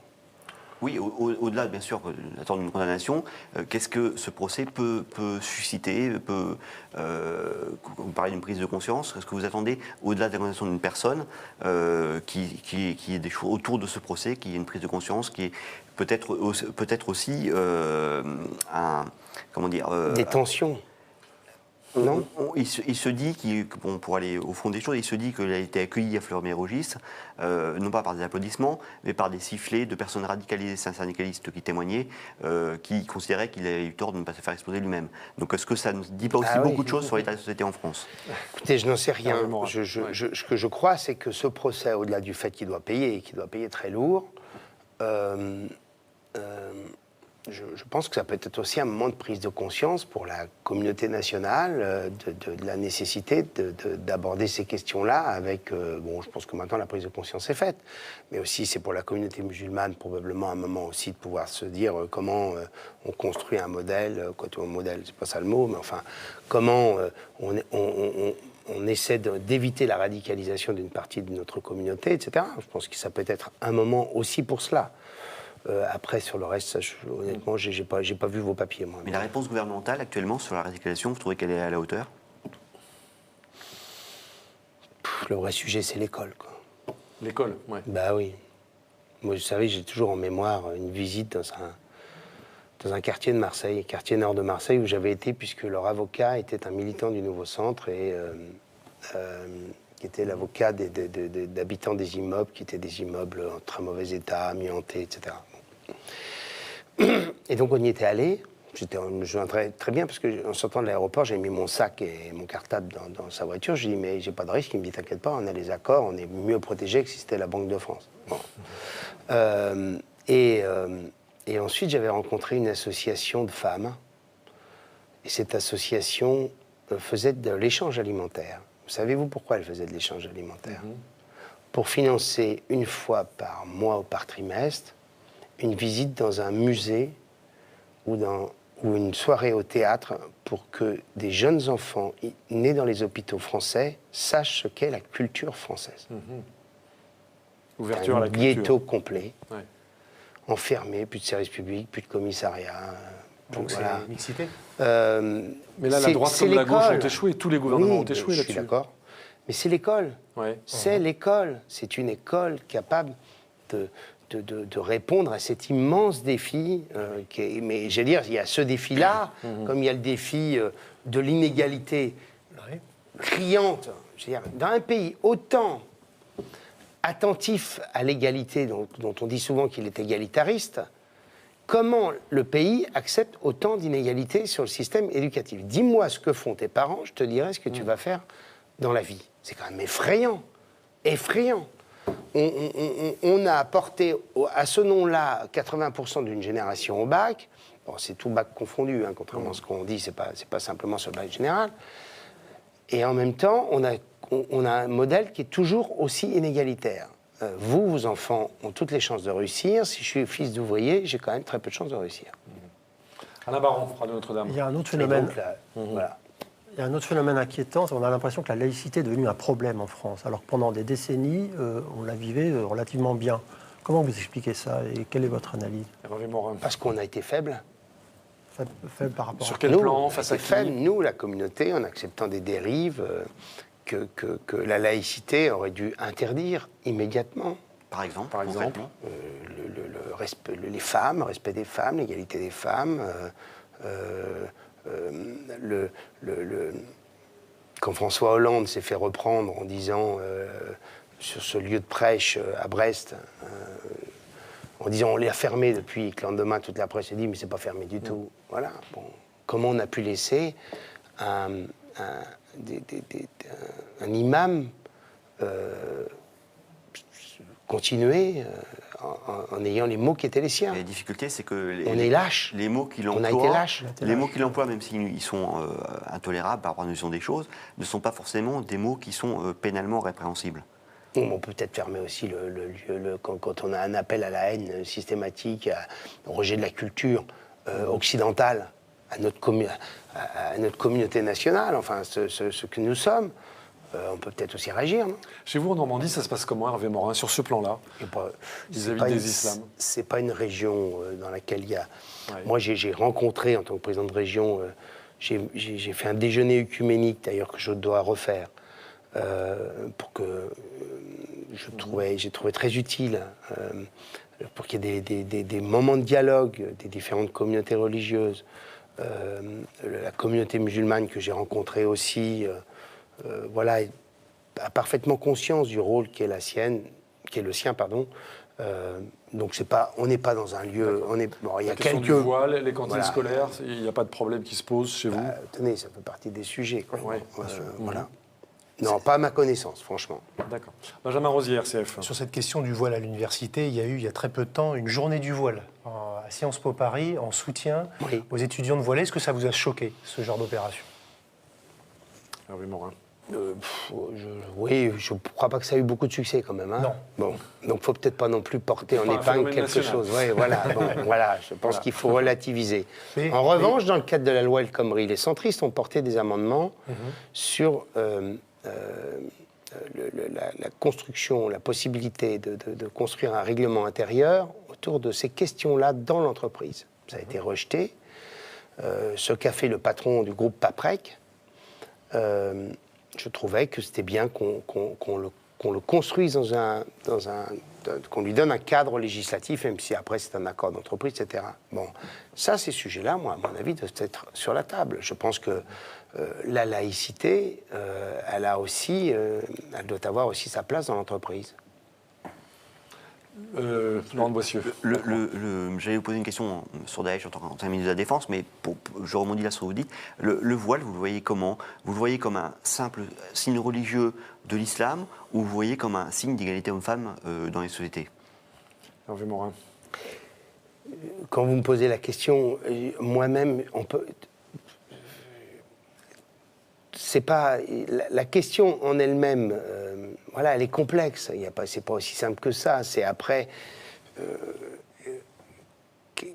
Oui, au-delà, bien sûr, d'attendre une condamnation, qu'est-ce que ce procès peut susciter vous parlez d'une prise de conscience. Est-ce que vous attendez, au-delà de la condamnation d'une personne, qui ait des choses autour de ce procès, qui ait une prise de conscience, qui est peut-être aussi Des tensions. Non. Il se dit, pour aller au fond des choses, il se dit qu'il a été accueilli à Fleury-Mérogis, non pas par des applaudissements, mais par des sifflets de personnes radicalisées, syndicalistes qui témoignaient, qui considéraient qu'il avait eu tort de ne pas se faire exploser lui-même. Donc est-ce que ça ne dit pas aussi beaucoup de choses sur l'état de la société en France? Écoutez, je n'en sais rien. Carrément. Ce que je crois, c'est que ce procès, au-delà du fait qu'il doit payer, et qu'il doit payer très lourd, je pense que ça peut être aussi un moment de prise de conscience pour la communauté nationale de la nécessité d'aborder ces questions-là avec... je pense que maintenant la prise de conscience est faite, mais aussi c'est pour la communauté musulmane probablement un moment aussi de pouvoir se dire comment on construit un modèle, un modèle, c'est pas ça le mot, mais enfin, comment on essaie d'éviter la radicalisation d'une partie de notre communauté, etc. Je pense que ça peut être un moment aussi pour cela. Après, sur le reste, honnêtement, j'ai pas vu vos papiers, moi. Mais la réponse gouvernementale, actuellement, sur la radicalisation, vous trouvez qu'elle est à la hauteur? Le vrai sujet, c'est l'école, quoi. L'école, ouais. Bah oui. Moi, vous savez, j'ai toujours en mémoire une visite dans un quartier de Marseille, quartier nord de Marseille, où j'avais été, puisque leur avocat était un militant du Nouveau Centre et qui était l'avocat d'habitants des immeubles, qui étaient des immeubles en très mauvais état, amiantés, etc. Et donc on y était allé. Je me souviens très bien parce qu'en sortant de l'aéroport, j'ai mis mon sac et mon cartable dans sa voiture. Je lui ai dit mais j'ai pas de risque. Il me dit t'inquiète pas, on a les accords, on est mieux protégé que si c'était la Banque de France. Bon. Et ensuite j'avais rencontré une association de femmes et cette association faisait de l'échange alimentaire. Savez-vous pourquoi elle faisait de l'échange alimentaire? Pour financer une fois par mois ou par trimestre une visite dans un musée ou une soirée au théâtre pour que des jeunes enfants nés dans les hôpitaux français sachent ce qu'est la culture française. Ouverture à la Un culture. ghetto complet, Ouais. enfermé, plus de service public, plus de commissariat. Donc voilà. c'est mixité. Mais là, la droite comme la gauche ont échoué. Tous les gouvernements ont échoué je là-dessus. suis d'accord. Mais c'est l'école. Ouais. C'est l'école. C'est une école capable de répondre à cet immense défi. Mais j'allais dire, il y a ce défi-là, comme il y a le défi de l'inégalité criante. Je veux dire, dans un pays autant attentif à l'égalité, dont on dit souvent qu'il est égalitariste, comment le pays accepte autant d'inégalités sur le système éducatif? Dis-moi ce que font tes parents, je te dirai ce que tu vas faire dans la vie. C'est quand même effrayant. Effrayant. On a apporté à ce nom-là 80% d'une génération au bac. Bon, c'est tout bac confondu, hein, contrairement à ce qu'on dit, c'est pas simplement sur le bac général. Et en même temps, on a un modèle qui est toujours aussi inégalitaire. Vos enfants ont toutes les chances de réussir. Si je suis fils d'ouvrier, j'ai quand même très peu de chances de réussir. Alain Baron, Radio Notre-Dame. Il y a un autre Et phénomène. donc, là, voilà. Il y a un autre phénomène inquiétant, c'est qu'on a l'impression que la laïcité est devenue un problème en France, alors que pendant des décennies, on la vivait relativement bien. Comment vous expliquez ça et quelle est votre analyse? Hervé Morin. Parce qu'on a été faible. Faible par rapport Sur à... quel Nous, plan, on face a à été qui? faible, nous, la communauté, en acceptant des dérives que la laïcité aurait dû interdire immédiatement. Par exemple, Par exemple. concrètement. Le respect, les femmes, le respect des femmes, l'égalité des femmes. Quand François Hollande s'est fait reprendre en disant sur ce lieu de prêche à Brest, en disant on l'a fermé depuis, que le lendemain toute la presse a dit mais c'est pas fermé du tout. Voilà. Bon. Comment on a pu laisser un imam continuer en ayant les mots qui étaient les siens. Et la difficulté, c'est que On est lâche. les mots qu'il On a emploie, été lâche. les mots qu'il emploie, même s'ils sont intolérables par rapport à la notion des choses, ne sont pas forcément des mots qui sont pénalement répréhensibles. On peut peut-être fermer aussi quand on a un appel à la haine systématique, au rejet de la culture occidentale, à notre communauté nationale, enfin ce que nous sommes. On peut peut-être aussi réagir, non? Chez vous, en Normandie, ça se passe comment, Hervé Morin, sur ce plan-là, vis-à-vis des islams? C'est pas une région dans laquelle il y a... Ouais. Moi, j'ai rencontré, en tant que président de région, j'ai fait un déjeuner œcuménique, d'ailleurs, que je dois refaire, pour que j'ai trouvé très utile, pour qu'il y ait des moments de dialogue des différentes communautés religieuses. La communauté musulmane que j'ai rencontrée aussi... voilà, a parfaitement conscience du rôle qui est le sien, pardon. Donc on n'est pas dans un lieu. Il y a La question quelques du voile, les cantines voilà. scolaires, il n'y a pas de problème qui se pose chez vous? Tenez, ça fait partie des sujets. Quoi. Ouais, bien sûr. Voilà. Non, pas à ma connaissance, franchement. D'accord. Benjamin Rosier, RCF. Sur cette question du voile à l'université, il y a eu, il y a très peu de temps, une journée du voile à Sciences Po Paris en soutien Oui. aux étudiants de voilés. Est-ce que ça vous a choqué, ce genre d'opération? Hervé Morin. Oui, je ne crois pas que ça a eu beaucoup de succès quand même. Hein. Non. Bon, donc il ne faut peut-être pas non plus porter en pas un épingle phénomène quelque national. chose. Ouais, voilà, bon, voilà, je pense qu'il faut relativiser. En revanche, dans le cadre de la loi El Khomri, les centristes ont porté des amendements sur la construction, la possibilité de construire un règlement intérieur autour de ces questions-là dans l'entreprise. Ça a été rejeté. Ce qu'a fait le patron du groupe Paprec, je trouvais que c'était bien qu'on le construise qu'on lui donne un cadre législatif, même si après c'est un accord d'entreprise, etc. Bon, ça, ces sujets-là, moi, à mon avis, doivent être sur la table. Je pense que la laïcité, elle doit avoir aussi sa place dans l'entreprise. Laurent de Boissieu. J'allais vous poser une question sur Daesh en tant que ministre de la Défense, mais je rebondis là sur ce que vous dites. Le voile, vous le voyez comment? Vous le voyez comme un simple signe religieux de l'islam, ou vous le voyez comme un signe d'égalité homme-femme dans les sociétés? Hervé Morin. Quand vous me posez la question, moi-même, c'est pas la question en elle-même. Voilà, elle est complexe. C'est pas aussi simple que ça. C'est après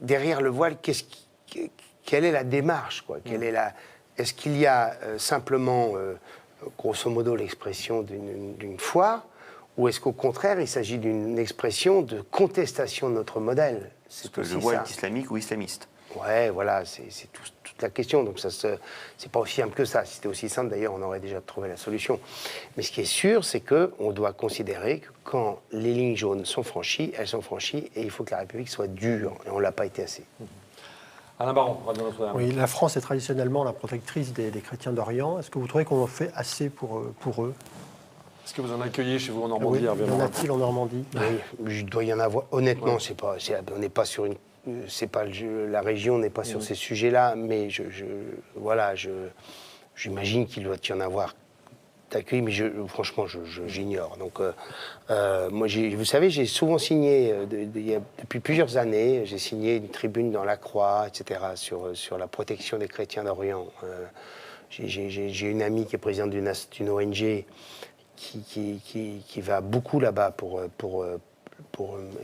derrière le voile, quelle est la démarche, quoi? Est-ce qu'il y a simplement, grosso modo, l'expression d'une foi, ou est-ce qu'au contraire, il s'agit d'une expression de contestation de notre modèle? Est-ce que le voile est islamique ou islamiste? Ouais, voilà, c'est toute la question. Donc c'est pas aussi simple que ça. Si c'était aussi simple, d'ailleurs, on aurait déjà trouvé la solution. Mais ce qui est sûr, c'est qu'on doit considérer que quand les lignes jaunes sont franchies, elles sont franchies, et il faut que la République soit dure. Et on l'a pas été assez. Alain Baron, Radio Notre-Dame. Oui, la France est traditionnellement la protectrice des chrétiens d'Orient. Est-ce que vous trouvez qu'on en fait assez pour eux? Est-ce que vous en accueillez chez vous en Normandie, Oui, Hervé y en Morin? a-t-il en Normandie? Oui, il doit y en avoir. Honnêtement, Ouais. on n'est pas sur une. C'est pas la région n'est pas sur ces sujets-là, mais j'imagine qu'il doit y en avoir d'accueil, mais franchement, j'ignore. Donc, moi, vous savez, j'ai souvent signé, depuis plusieurs années, j'ai signé une tribune dans la Croix, etc., sur la protection des chrétiens d'Orient. J'ai une amie qui est présidente d'une ONG qui va beaucoup là-bas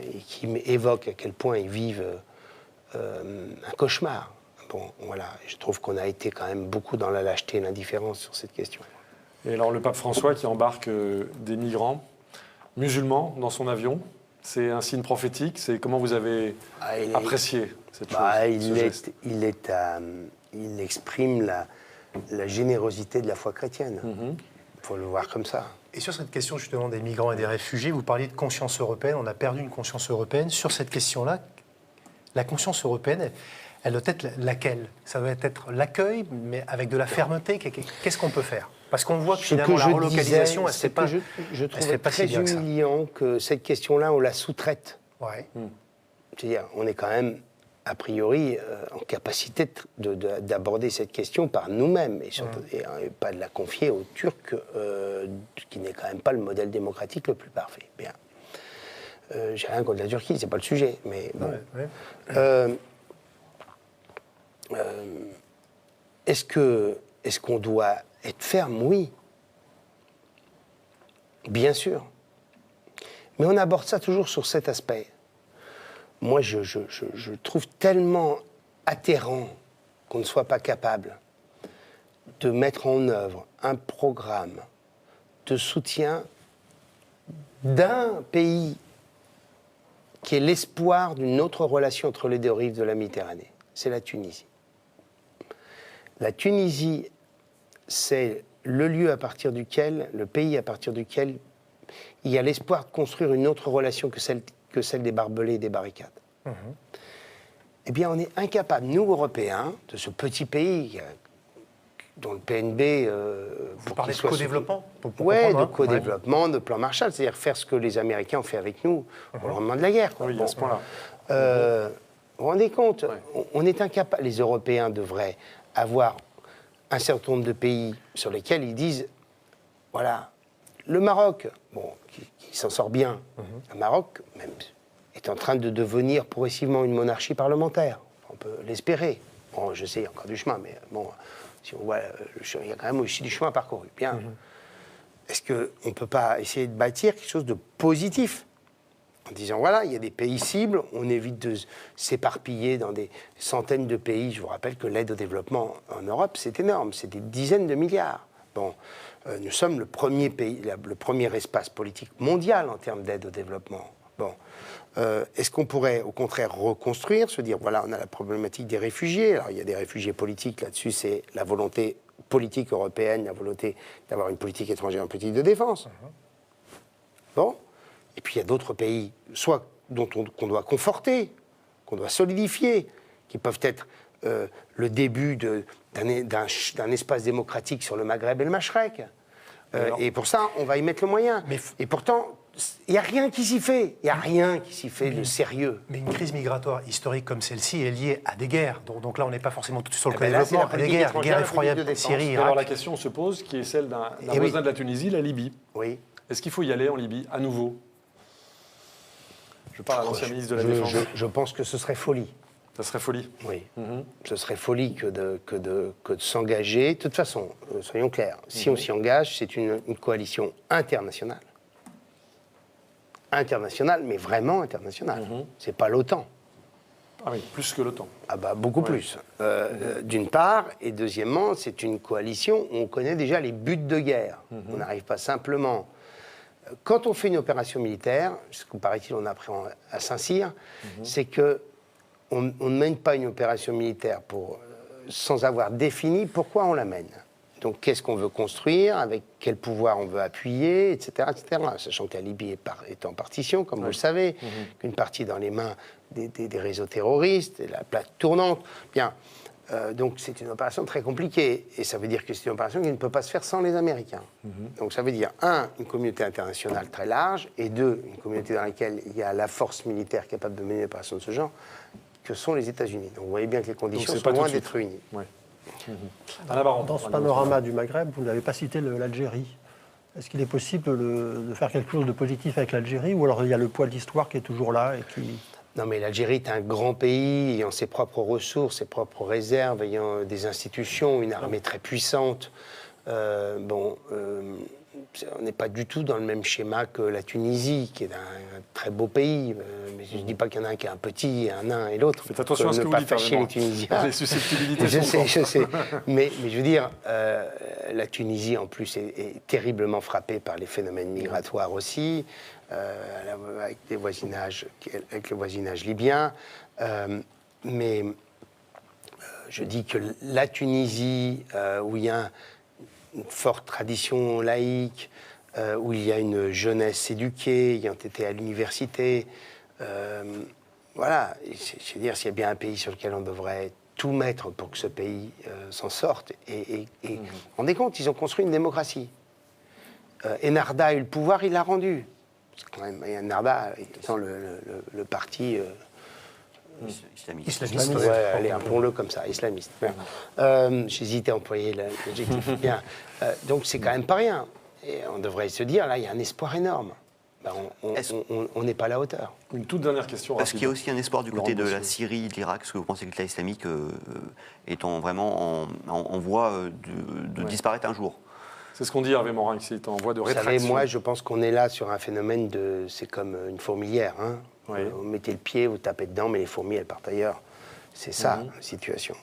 et qui évoque à quel point ils vivent un cauchemar. Bon, voilà, je trouve qu'on a été quand même beaucoup dans la lâcheté et l'indifférence sur cette question. Et alors le pape François qui embarque des migrants musulmans dans son avion, c'est un signe prophétique. C'est comment vous avez apprécié cette chose, ce geste? Il exprime la générosité de la foi chrétienne. faut le voir comme ça. Et sur cette question justement des migrants et des réfugiés, vous parliez de conscience européenne, on a perdu une conscience européenne. Sur cette question-là, la conscience européenne, elle doit être laquelle? Ça doit être l'accueil, mais avec de la fermeté. Qu'est-ce qu'on peut faire? Parce qu'on voit que finalement la relocalisation, je trouvais très humiliant que cette question-là, on la sous-traite. Ouais. C'est-à-dire, on est quand même, a priori, en capacité d'aborder cette question par nous-mêmes, et, surtout, et pas de la confier aux Turcs, qui n'est quand même pas le modèle démocratique le plus parfait. Bien. J'ai rien contre la Turquie, c'est pas le sujet, mais bon. Est-ce qu'on doit être ferme? Oui. Bien sûr. Mais on aborde ça toujours sur cet aspect. Moi, je trouve tellement atterrant qu'on ne soit pas capable de mettre en œuvre un programme de soutien d'un pays qui est l'espoir d'une autre relation entre les deux rives de la Méditerranée. C'est la Tunisie. La Tunisie, c'est le lieu à partir duquel, le pays à partir duquel il y a l'espoir de construire une autre relation que celle des barbelés et des barricades. Eh bien, on est incapable, nous, Européens, de ce petit pays dont le PNB... Vous parlez de co-développement? Oui, de co-développement, de plan Marshall, c'est-à-dire faire ce que les Américains ont fait avec nous au lendemain de la guerre. Oui, à ce point-là. Vous vous rendez compte? On est incapable, les Européens devraient avoir un certain nombre de pays sur lesquels ils disent, voilà, le Maroc, bon, qui s'en sort bien, le Maroc, même, est en train de devenir progressivement une monarchie parlementaire. On peut l'espérer. Bon, je sais, il y a encore du chemin, mais bon, si on voit, il y a quand même aussi du chemin parcouru. Bien. Est-ce qu'on ne peut pas essayer de bâtir quelque chose de positif? En disant, voilà, il y a des pays cibles, on évite de s'éparpiller dans des centaines de pays. Je vous rappelle que l'aide au développement en Europe, c'est énorme, c'est des dizaines de milliards. Bon, nous sommes le premier pays, le premier espace politique mondial en termes d'aide au développement. Bon, est-ce qu'on pourrait, au contraire, reconstruire, se dire, voilà, on a la problématique des réfugiés. Alors, il y a des réfugiés politiques, là-dessus, c'est la volonté politique européenne, la volonté d'avoir une politique étrangère, une politique de défense. Bon. Et puis il y a d'autres pays, soit qu'on doit conforter, qu'on doit solidifier, qui peuvent être le début d'un espace démocratique sur le Maghreb et le Machrek. Et pour ça, on va y mettre le moyen. Et pourtant, il n'y a rien qui s'y fait. Il n'y a rien qui s'y fait de sérieux. Mais une crise migratoire historique comme celle-ci est liée à des guerres. Donc là, on n'est pas forcément tout sur le là, développement, à des guerres effroyables, Syrie, Irak. Alors la question se pose, qui est celle d'un voisin de la Tunisie, la Libye. Oui. Est-ce qu'il faut y aller en Libye, à nouveau? Je parle à l'ancien ministre de la Défense. Je pense que ce serait folie. Ça serait folie. Oui. Ce serait folie que de s'engager. De toute façon, soyons clairs, si on s'y engage, c'est une coalition internationale. Internationale, mais vraiment internationale. C'est pas l'OTAN. Ah oui, plus que l'OTAN. Ah bah, beaucoup plus. D'une part, et deuxièmement, c'est une coalition où on connaît déjà les buts de guerre. On n'arrive pas simplement... Quand on fait une opération militaire, ce que paraît-il on apprend à Saint-Cyr, c'est que on ne mène pas une opération militaire sans avoir défini pourquoi on la mène. Donc qu'est-ce qu'on veut construire, avec quel pouvoir on veut appuyer, etc. Sachant que la Libye est en partition, comme vous le savez, qu'une partie est dans les mains des réseaux terroristes, et la plaque tournante. Bien. Donc c'est une opération très compliquée, et ça veut dire que c'est une opération qui ne peut pas se faire sans les Américains. Donc ça veut dire, un, une communauté internationale très large, et deux, une communauté dans laquelle il y a la force militaire capable de mener une opération de ce genre, que sont les États-Unis. Donc vous voyez bien que les conditions sont loin d'être réunies. Ouais. Dans ce panorama du Maghreb, vous n'avez pas cité l'Algérie. Est-ce qu'il est possible de faire quelque chose de positif avec l'Algérie, ou alors il y a le poids de l'histoire qui est toujours là et qui... Non, mais l'Algérie est un grand pays, ayant ses propres ressources, ses propres réserves, ayant des institutions, une armée très puissante. On n'est pas du tout dans le même schéma que la Tunisie, qui est un très beau pays. Mais je ne dis pas qu'il y en a un qui est un petit, un nain et l'autre. Faites attention à ce que vous dites, fâcher les Tunisiens. Les susceptibilités je sont sais. Mais je veux dire, la Tunisie, en plus, est terriblement frappée par les phénomènes migratoires aussi. Avec le voisinage libyen. Mais je dis que la Tunisie, où il y a une forte tradition laïque, où il y a une jeunesse éduquée, ayant été à l'université. Voilà, je veux dire, s'il y a bien un pays sur lequel on devrait tout mettre pour que ce pays s'en sorte. Et vous vous rendez compte, ils ont construit une démocratie. Enarda a eu le pouvoir, il l'a rendu. Parce que quand même, Enarda étant le parti... Islamiste. Ouais, allez, appelons-le comme ça, islamiste. J'hésitais à employer l'adjectif. Bien. Donc c'est quand même pas rien. Et on devrait se dire, là, il y a un espoir énorme. Ben, on n'est pas à la hauteur. Une toute dernière question. Est-ce qu'il y a aussi un espoir du côté de Laurent la Bossuet. Syrie, de l'Irak? Est-ce que vous pensez que l'État islamique est vraiment en voie de disparaître un jour? C'est ce qu'on dit, Hervé Morin, qui est en voie de Vous rétraction. savez, moi, je pense qu'on est là sur un phénomène de... C'est comme une fourmilière. Hein. Oui. Vous mettez le pied, vous tapez dedans, mais les fourmis, elles partent ailleurs. C'est ça, la situation.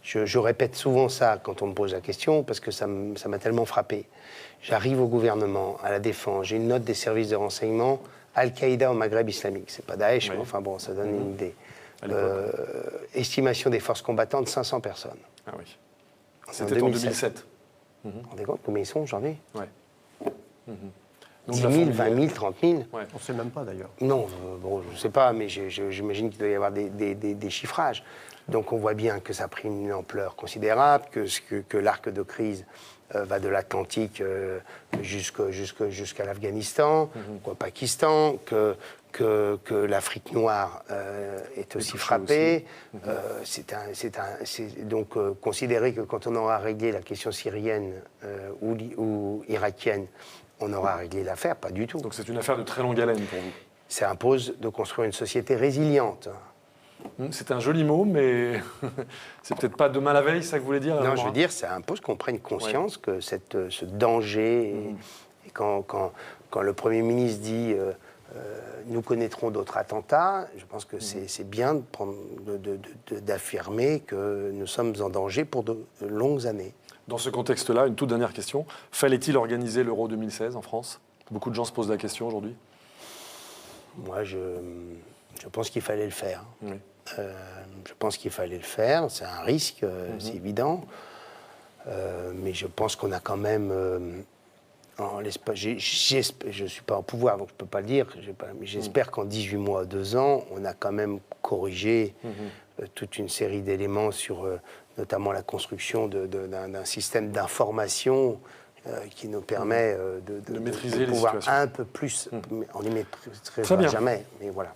Je répète souvent ça quand on me pose la question, parce que ça m'a tellement frappé. J'arrive au gouvernement, à la Défense, j'ai une note des services de renseignement, Al-Qaïda au Maghreb islamique. C'est pas Daesh, mais enfin bon, ça donne une idée. Estimation des forces combattantes, 500 personnes. Ah oui. C'était en 2007. Vous vous rendez compte combien ils sont aujourd'hui? Ouais. 10 000, 20 000, 30 000. Ouais. On ne sait même pas d'ailleurs. Non, bon, je ne sais pas, mais j'imagine qu'il doit y avoir des chiffrages. Donc on voit bien que ça a pris une ampleur considérable, que l'arc de crise va de l'Atlantique jusqu'à l'Afghanistan, au Pakistan, que l'Afrique noire est aussi frappée. Donc considérer que quand on aura réglé la question syrienne ou irakienne, on aura réglé l'affaire, pas du tout. Donc c'est une affaire de très longue haleine pour vous. Ça impose de construire une société résiliente. C'est un joli mot, mais c'est peut-être pas demain la veille, ça que vous voulez dire? Non, je veux dire, ça impose qu'on prenne conscience que ce danger, et quand le Premier ministre dit nous connaîtrons d'autres attentats, je pense que c'est bien d'affirmer que nous sommes en danger pour de longues années. Dans ce contexte-là, une toute dernière question. Fallait-il organiser l'Euro 2016 en France? Beaucoup de gens se posent la question aujourd'hui. Moi, je pense qu'il fallait le faire. Oui. Je pense qu'il fallait le faire. C'est un risque, c'est évident. Mais je pense qu'on a quand même... je ne suis pas en pouvoir, donc je ne peux pas le dire. Mais j'espère qu'en 18 mois, 2 ans, on a quand même corrigé toute une série d'éléments sur... notamment la construction d'un système d'information qui nous permet de maîtriser les pouvoir situations. un peu plus, on n'y maîtrisera jamais, mais voilà.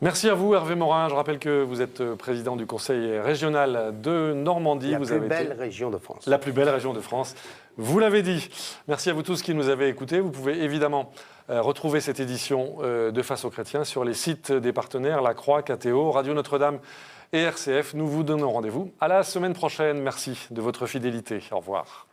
Merci à vous, Hervé Morin. Je rappelle que vous êtes président du Conseil régional de Normandie. La vous plus avez belle été région de France. la plus belle région de France. Vous l'avez dit. Merci à vous tous qui nous avez écoutés. Vous pouvez évidemment retrouver cette édition de Face aux Chrétiens sur les sites des partenaires La Croix, KTO, Radio Notre-Dame et RCF. Nous vous donnons rendez-vous à la semaine prochaine. Merci de votre fidélité. Au revoir.